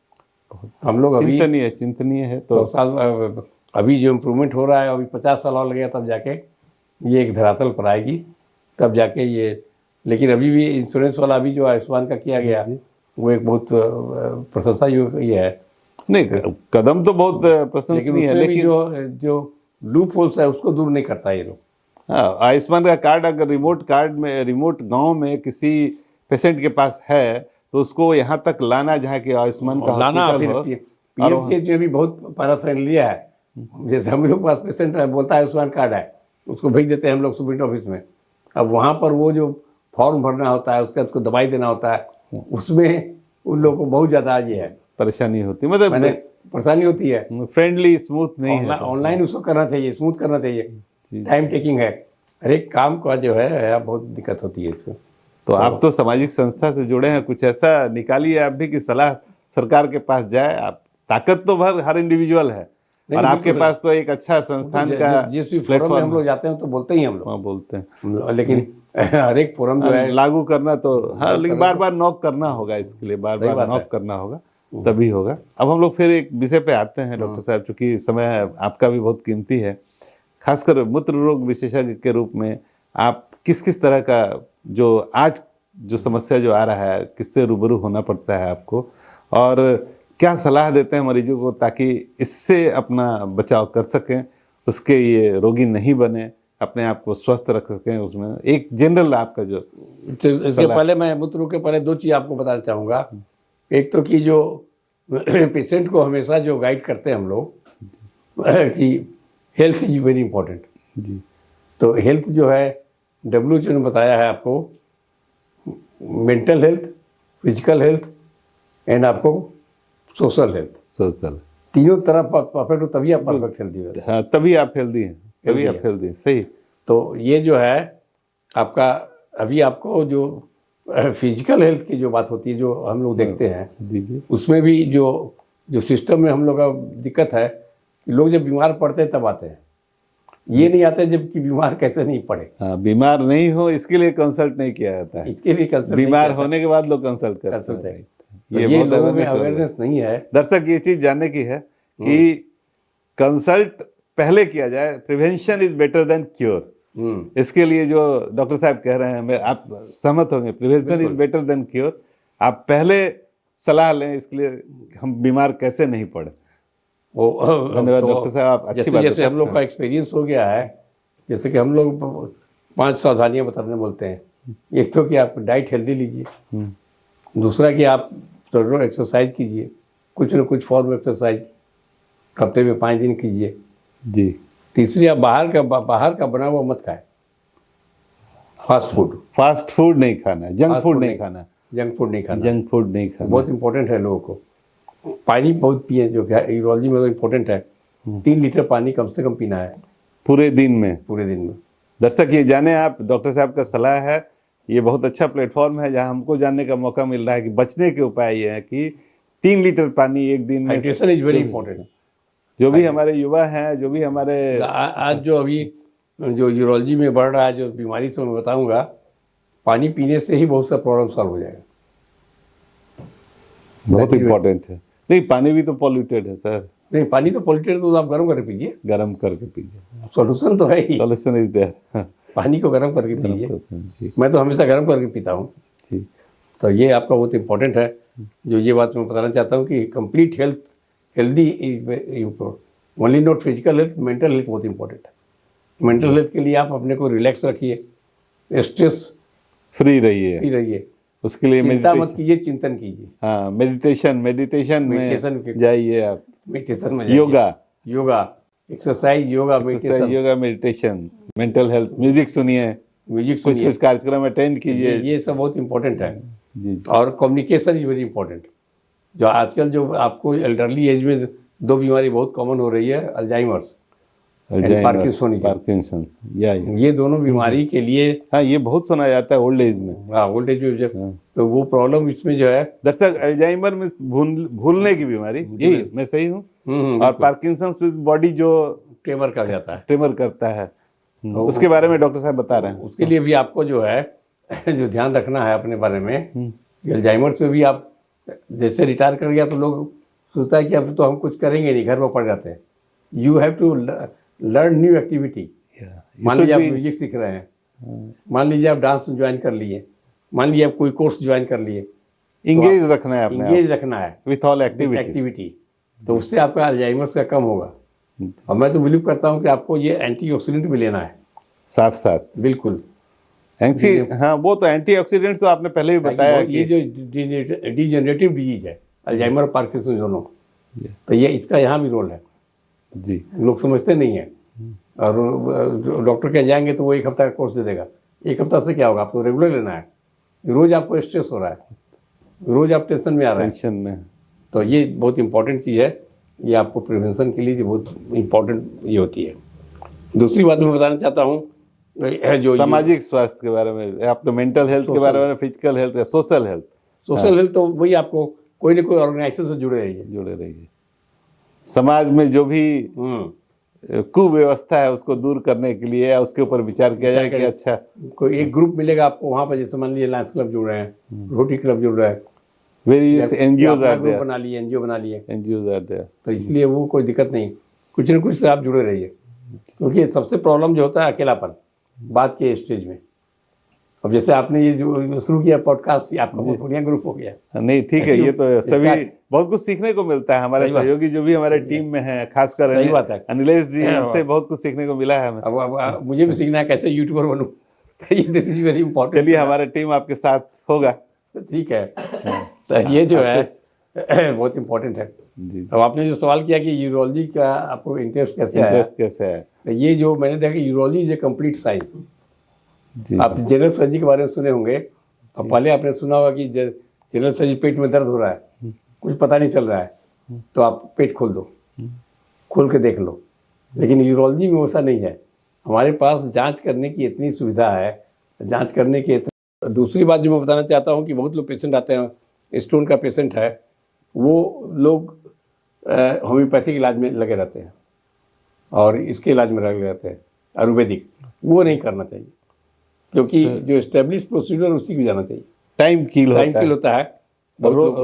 हम लोग अभी चिंतनीय है। तो 100 साल अभी जो इम्प्रूवमेंट हो रहा है, अभी 50 साल और लगेगा तब जाके ये एक धरातल पर आएगी, तब जाके ये। लेकिन अभी भी इंश्योरेंस वाला अभी जो आयुष्मान का किया गया वो एक बहुत प्रशंसा ये है। नहीं, कदम तो बहुत प्रशंसनीय है, लेकिन जो लूप होल्स है उसको दूर नहीं करता ये लोग। हाँ, आयुष्मान का कार्ड अगर रिमोट गांव में किसी पेशेंट के पास है तो उसको यहाँ तक लाना, जहाँ के आयुष्मान का लाना, फिर पीएमसीएच जो भी बहुत पैरा फ्रेंडली है। जैसे हम लोग पास पेशेंट है, बोलता है आयुष्मान कार्ड है, उसको भेज देते हैं हम लोग सुप्रीम ऑफिस में। अब वहाँ पर वो जो फॉर्म भरना होता है, उसको दवाई देना होता है, उसमें उन लोगों को बहुत ज़्यादा ये है, परेशानी होती है, मतलब परेशानी होती है। फ्रेंडली स्मूथ नहीं है। ऑनलाइन उसको करना चाहिए, स्मूथ करना चाहिए, टाइम टेकिंग है हर एक काम का जो है, बहुत दिक्कत होती है इसको। तो आप तो सामाजिक संस्था से जुड़े हैं, कुछ ऐसा निकालिए आप भी कि सलाह सरकार के पास जाए। आप ताकत तो हर इंडिविजुअल है, और आपके पास तो एक अच्छा संस्थान का जिस भी फोरम में हम लोग जाते हैं तो बोलते ही हम लोग बोलते हैं, लेकिन हर एक फोरम जो है लागू करना तो हाँ, लेकिन बार बार नॉक करना होगा, इसके लिए बार बार नॉक करना होगा, तभी होगा। अब हम लोग फिर एक विषय पे आते हैं डॉक्टर साहब, चूंकि समय आपका भी बहुत कीमती है, खासकर मूत्र रोग विशेषज्ञ के रूप में आप किस किस तरह का जो आज जो समस्या जो आ रहा है, किससे रूबरू होना पड़ता है आपको, और क्या सलाह देते हैं मरीजों को ताकि इससे अपना बचाव कर सकें, उसके ये रोगी नहीं बने, अपने आप को स्वस्थ रख सकें। उसमें एक जनरल आपका जो इसके पहले मैं मूत्र रोग के पहले 2 चीज़ आपको बताना चाहूँगा। एक तो कि जो पेशेंट को हमेशा जो गाइड करते हैं हम लोग कि हेल्थ इज वेरी इंपॉर्टेंट जी। तो हेल्थ जो है WHO ने बताया है आपको mental health, physical health and आपको सोशल हेल्थ, सोशल तीनों तरफ परफेक्ट हो तभी आप परफेक्ट हेल्दी हो। हाँ, तभी आप हेल्दी हैं, तभी आप हेल्दी हैं, सही। तो ये जो है आपका, अभी आपको जो फिजिकल हेल्थ की जो बात होती है, जो हम लोग देखते हैं, जी उसमें भी जो सिस्टम में हम लोग का दिक्कत है कि लोग जब बीमार पड़ते हैं तब आते हैं, ये नहीं आते जबकि बीमार कैसे नहीं पड़े। हाँ, बीमार नहीं हो इसके लिए कंसल्ट नहीं किया जाता है, इसके लिए कंसल्ट बीमार होने के बाद लोग कंसल्ट करते कंसल्ट है। हैं। तो ये बहुत लोगों में awareness है। अवेयरनेस नहीं है। दर्शक, ये चीज जानने की है कि कंसल्ट पहले किया जाए, prevention is better than cure. इसके लिए जो डॉक्टर साहब कह रहे हैं, मैं आप सहमत होंगे, prevention is better than cure. आप पहले सलाह लें इसके लिए हम बीमार कैसे नहीं पड़े। धन्यवाद डॉक्टर साहब, आप अच्छी बात जैसे हम लोग का एक्सपीरियंस हो गया है, जैसे कि हम लोग 5 सावधानियां बताने बोलते हैं। एक तो कि आप डाइट हेल्दी लीजिए, दूसरा कि आप रोज एक्सरसाइज कीजिए, कुछ न कुछ फॉर्म एक्सरसाइज हफ्ते में 5 दिन कीजिए जी। तीसरी, आप बाहर का बना हुआ मत खाएं, फास्ट फूड नहीं खाना, जंक फूड नहीं खाना, जंक फूड नहीं खाना, जंक फूड नहीं खाना, बहुत इंपॉर्टेंट है लोगों को। पानी बहुत पिए, जो क्या यूरोलॉजी में तो इम्पोर्टेंट है, 3 लीटर पानी कम से कम पीना है पूरे दिन में। दर्शक, ये जाने आप, डॉक्टर साहब का सलाह है, ये बहुत अच्छा प्लेटफॉर्म है जहां हमको जानने का मौका मिल रहा है कि बचने के उपाय ये है कि 3 लीटर पानी एक दिन में। Hydration is very important. जो भी हमारे युवा हैं, जो भी हमारे आज जो अभी जो यूरोलॉजी में बढ़ रहा है, जो बीमारी से मैं बताऊंगा, पानी पीने से ही बहुत सा प्रॉब्लम सॉल्व हो जाएगा। बहुत इंपॉर्टेंट है। नहीं, पानी भी तो पॉल्यूटेड है सर। नहीं, पानी तो पॉल्यूटेड, तो आप गर्म करके पीजिए, गर्म करके पीजिए, सॉल्यूशन तो है ही, सॉल्यूशन इज देयर। पानी को गर्म करके पीजिए। मैं तो हमेशा गर्म करके पीता हूँ जी। तो ये आपका बहुत इंपॉर्टेंट है। जो ये बात मैं बताना चाहता हूँ कि complete health, healthy only not physical health, mental health बहुत इंपॉर्टेंट है। मेंटल हेल्थ के लिए आप अपने को रिलैक्स रखिए, स्ट्रेस फ्री रहिए, उसके लिए चिंता मत कीजिए, चिंतन कीजिए। हाँ, मेडिटेशन में जाइए आप, मेडिटेशन में yoga exercise, yoga meditation, mental health, music सुनिए, कुछ कार्यक्रम अटेंड कीजिए, ये सब बहुत इंपॉर्टेंट है जी। और कम्युनिकेशन इज वेरी इंपॉर्टेंट। जो आजकल जो आपको एल्डरली एज में 2 बीमारी बहुत कॉमन हो रही है, अल्जाइमर्स, पार्किंसन, ये दोनों बीमारी के लिए, हाँ, ये बहुत सुना जाता है ओल्ड एज में। हाँ, ओल्ड एज में जब तो वो प्रॉब्लम इसमें जो है, दरअसल अल्जाइमर में भूलने की बीमारी, यही मैं सही हूँ, और पार्किंसन बॉडी जो ट्रेमर कर जाता है, ट्रेमर करता है, उसके बारे में डॉक्टर साहब बता रहे हैं। उसके लिए भी आपको जो है जो ध्यान रखना है अपने बारे में। अल्जाइमर में भी आप जैसे रिटायर कर गया तो लोग सोचता है कि अब तो हम कुछ करेंगे नहीं, घर में पड़ जाते हैं। You have to learn new activity. मान लीजिए आप म्यूजिक सीख रहे हैं, मान लीजिए आप डांस ज्वाइन कर लिए, मान लीजिए आप कोई कोर्स ज्वाइन कर लिए, इंगेज रखना है, इंगेज रखना है विथ ऑल एक्टिविटी, तो उससे आपका अल्जाइमर का कम होगा। और मैं तो बिलीव करता हूँ कि आपको ये एंटीऑक्सीडेंट भी लेना है साथ साथ। बिल्कुल, हाँ, वो तो एंटीऑक्सीडेंट तो आपने पहले भी बताया कि ये जो डिजेनरेटिव डिजीज है, अल्जाइमर और पार्किंसन दोनों, तो ये इसका यहाँ भी रोल है जी। लोग समझते नहीं है, और डॉक्टर के जाएंगे तो वो 1 हफ्ता का कोर्स दे देगा। 1 हफ्ता से क्या होगा, आपको रेगुलर लेना है। रोज आपको स्ट्रेस हो रहा है, रोज आप टेंशन में आ रहे हैं, टेंशन में, तो ये बहुत इंपॉर्टेंट चीज़ है। ये आपको प्रिवेंशन के लिए बहुत इंपॉर्टेंट ये होती है। दूसरी बात मैं बताना चाहता हूँ जो सामाजिक स्वास्थ्य के बारे में, आप तो मेंटल हेल्थ के बारे में, फिजिकल हेल्थ, सोशल हेल्थ, तो वही आपको कोई ना कोई ऑर्गेनाइजेशन से जुड़े रहिए। समाज में जो भी कुव्यवस्था है उसको दूर करने के लिए या उसके ऊपर विचार किया जाए कि अच्छा कोई एक ग्रुप मिलेगा आपको वहाँ पर, जैसे मान लीजिए लायंस क्लब जुड़ रहे हैं, रोटरी क्लब जुड़ रहा है, various NGOs are there, NGO बना लिए, एनजीओज आर देयर, तो इसलिए वो कोई दिक्कत नहीं, कुछ न कुछ से आप जुड़े रहिए। क्योंकि सबसे प्रॉब्लम जो होता है अकेलापन बात के स्टेज में। अब जैसे आपने ये जो शुरू किया पॉडकास्ट, ये आपका बहुत बढ़िया ग्रुप हो गया। नहीं, ठीक है, ये तो सभी बहुत कुछ सीखने को मिलता है। हमारे सहयोगी जो भी हमारे टीम में है, खासकर अनिलेश जी, उनसे बहुत कुछ सीखने को मिला है हमें। अब मुझे भी सीखना है कैसे यूट्यूबर बनूं, दिस इज वेरी इंपॉर्टेंट। चलिए, हमारा टीम आपके साथ होगा, ठीक है। तो ये जो है बहुत इंपॉर्टेंट है जी। अब आपने जो सवाल किया कि यूरोलॉजी का आपको इंटरेस्ट कैसे है, तो ये जो मैंने देखा, urology is a complete science. जी। आप जनरल सर्जरी के बारे में सुने होंगे, और पहले आपने सुना होगा कि जनरल सर्जरी पेट में दर्द हो रहा है, कुछ पता नहीं चल रहा है, तो आप पेट खोल दो, खोल के देख लो। लेकिन यूरोलॉजी में वैसा नहीं है। हमारे पास जांच करने की इतनी सुविधा है, जांच करने की दूसरी बात जो मैं बताना चाहता हूँ कि बहुत लोग पेशेंट आते हैं, स्टोन का पेशेंट है, वो लोग होम्योपैथिक इलाज में लगे रहते हैं और इसके इलाज में लगे रहते हैं, आयुर्वेदिक। वो नहीं करना चाहिए, क्योंकि जो एस्टेब्लिश प्रोसीजर उसी को जाना चाहिए। टाइम किल होता है, रोग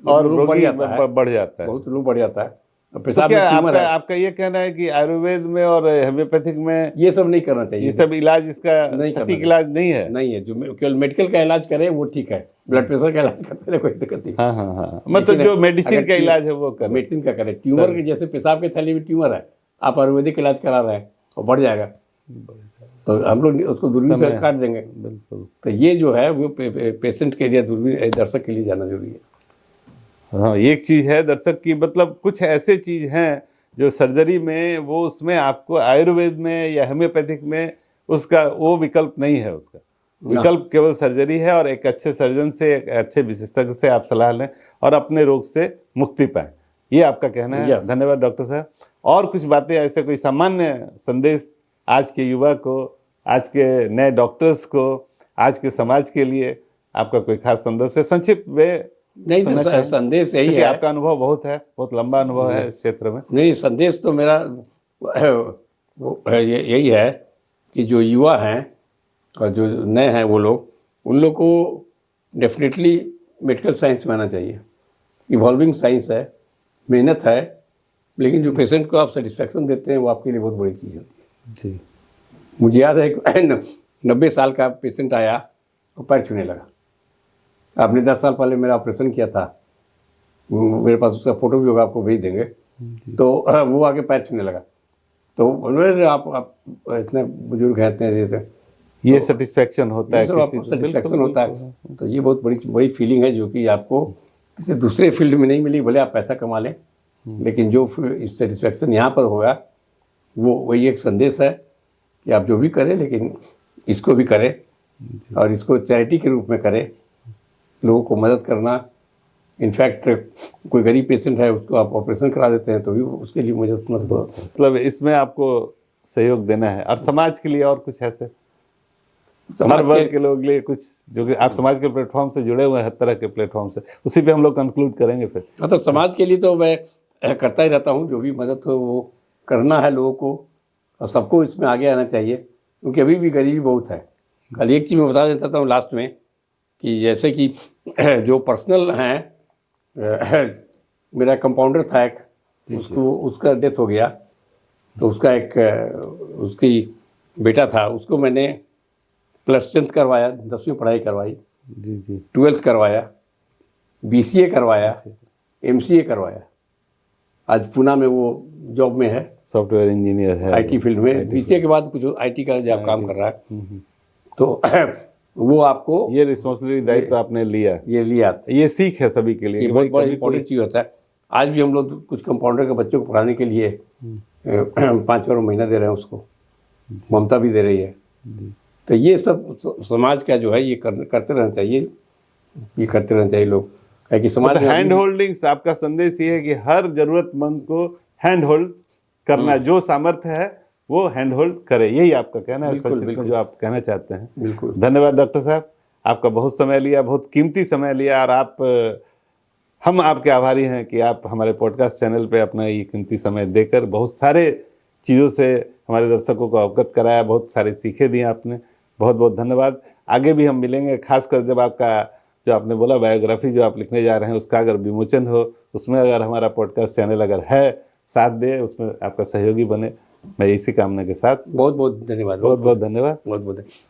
और रोगी बढ़ जाता है, बहुत लोग बढ़ जाता है। तो पेशाब क्या में ट्यूमर है, आपका ये कहना है कि आयुर्वेद में और होम्योपैथिक में ये सब नहीं करना चाहिए। ये सब इलाज, इसका नहीं करना सटीक इलाज नहीं है? नहीं है। जो केवल मेडिकल का इलाज करे वो ठीक है, ब्लड प्रेशर का इलाज करते रहे कोई दिक्कत नहीं। हाँ हाँ हाँ, मतलब जो मेडिसिन का इलाज है वो कर, मेडिसिन का करे। ट्यूमर के जैसे पेशाब के थैली में ट्यूमर है, आप आयुर्वेदिक इलाज करा रहे हैं और बढ़ जाएगा, तो हम लोग उसको दूरबीन से काट देंगे। बिल्कुल। तो ये जो है वो पेशेंट के लिए, दूरबीन दर्शक के लिए जाना जरूरी है। हाँ, एक चीज है दर्शक की, मतलब कुछ ऐसे चीज हैं जो सर्जरी में वो उसमें आपको आयुर्वेद में या होम्योपैथिक में उसका वो विकल्प नहीं है। उसका विकल्प केवल सर्जरी है, और एक अच्छे सर्जन से, एक अच्छे विशेषज्ञ से आप सलाह लें और अपने रोग से मुक्ति पाएं, ये आपका कहना है। धन्यवाद डॉक्टर साहब। और कुछ बातें, ऐसे कोई सामान्य संदेश आज के युवा को, आज के नए डॉक्टर्स को, आज के समाज के लिए आपका कोई खास संदेश है? संक्षिप्त वे नहीं, तो संदेश यही है, आपका अनुभव बहुत है, बहुत लंबा अनुभव है इस क्षेत्र में। नहीं, संदेश तो मेरा यही है कि जो युवा हैं और जो नए हैं वो लोग, उन लोग को डेफिनेटली मेडिकल साइंस में आना चाहिए। इवॉल्विंग साइंस है, मेहनत है, लेकिन जो पेशेंट को आप सेटिस्फैक्शन देते हैं वो आपके लिए बहुत बड़ी चीज़ होती है। जी, मुझे याद है 90 साल का पेशेंट आया और पैर छूने लगा। आपने 10 साल पहले मेरा ऑपरेशन किया था, मेरे पास उसका फोटो भी होगा, आपको भेज देंगे। तो वो आके पैर छूने लगा, तो बोले आप इतने बुजुर्ग हैं, इतने ये सेटिस्फैक्शन होता है, सेटिस्फैक्शन होता है। तो ये बहुत बड़ी फीलिंग है, जो कि आपको किसी दूसरे फील्ड में नहीं मिली। भले आप पैसा कमा लें, लेकिन जो सेटिस्फैक्शन यहाँ पर होगा वो वही एक संदेश है कि आप जो भी करें, लेकिन इसको भी करें, और इसको चैरिटी के रूप में करें, लोगों को मदद करना। इनफैक्ट कोई गरीब पेशेंट है, उसको आप ऑपरेशन करा देते हैं तो भी उसके लिए मदद मतलब इसमें आपको सहयोग देना है। और समाज के लिए और कुछ ऐसे समाज वर्ग के लोग लिए कुछ, जो कि आप समाज के प्लेटफॉर्म से जुड़े हुए हैं, हर तरह के प्लेटफॉर्म से, उसी पे हम लोग कंक्लूड करेंगे फिर। तो समाज के लिए तो मैं करता ही रहता हूँ, जो भी मदद हो वो करना है लोगों को, और सबको इसमें आगे आना चाहिए, क्योंकि अभी भी गरीबी बहुत है। कल एक चीज़ मैं बता देता हूँ लास्ट में, कि जैसे कि जो पर्सनल हैं, मेरा कंपाउंडर था एक, उसका डेथ हो गया, तो उसका एक उसकी बेटा था, उसको मैंने +10 करवाया, 10वीं पढ़ाई करवाई, जी, 12th करवाया, BCA करवाया, MCA करवाया। आज पुणे में वो जॉब में है, सॉफ्टवेयर इंजीनियर है, IT फील्ड में। BCA के बाद कुछ IT का जब काम कर रहा है। तो वो आपको ये रिस्पॉन्सिबिलिटी, दायित्व आपने लिया, ये सीख है सभी के लिए, ये बहुत बड़ी इंपॉर्टेंट चीज़ होता है। आज भी हम लोग कुछ कंपाउंडर के बच्चों को पढ़ाने के लिए 5 महीना दे रहे हैं, उसको ममता भी दे रही है। तो ये सब समाज का जो है, ये करते रहना चाहिए, ये करते रहना चाहिए लोग, कि समाज में हैंड होल्डिंग। आपका संदेश ये है कि हर जरूरतमंद को हैंड होल्ड करना, जो सामर्थ्य है वो हैंड होल्ड करे, यही आपका कहना है, संक्षिप्त में जो आप कहना चाहते हैं। बिल्कुल। धन्यवाद डॉक्टर साहब, आपका बहुत समय लिया, बहुत कीमती समय लिया, और हम आपके आभारी हैं कि आप हमारे पॉडकास्ट चैनल पे अपना ये कीमती समय देकर बहुत सारे चीज़ों से हमारे दर्शकों को अवगत कराया, बहुत सारे सीखे दिए आपने। बहुत बहुत धन्यवाद। आगे भी हम मिलेंगे, खासकर जब आपका जो आपने बोला बायोग्राफी जो आप लिखने जा रहे हैं, उसका अगर विमोचन हो, उसमें अगर हमारा पॉडकास्ट चैनल अगर है साथ दे, उसमें आपका सहयोगी बने, मैं इसी कामना के साथ बहुत बहुत धन्यवाद। बहुत बहुत धन्यवाद। बहुत बहुत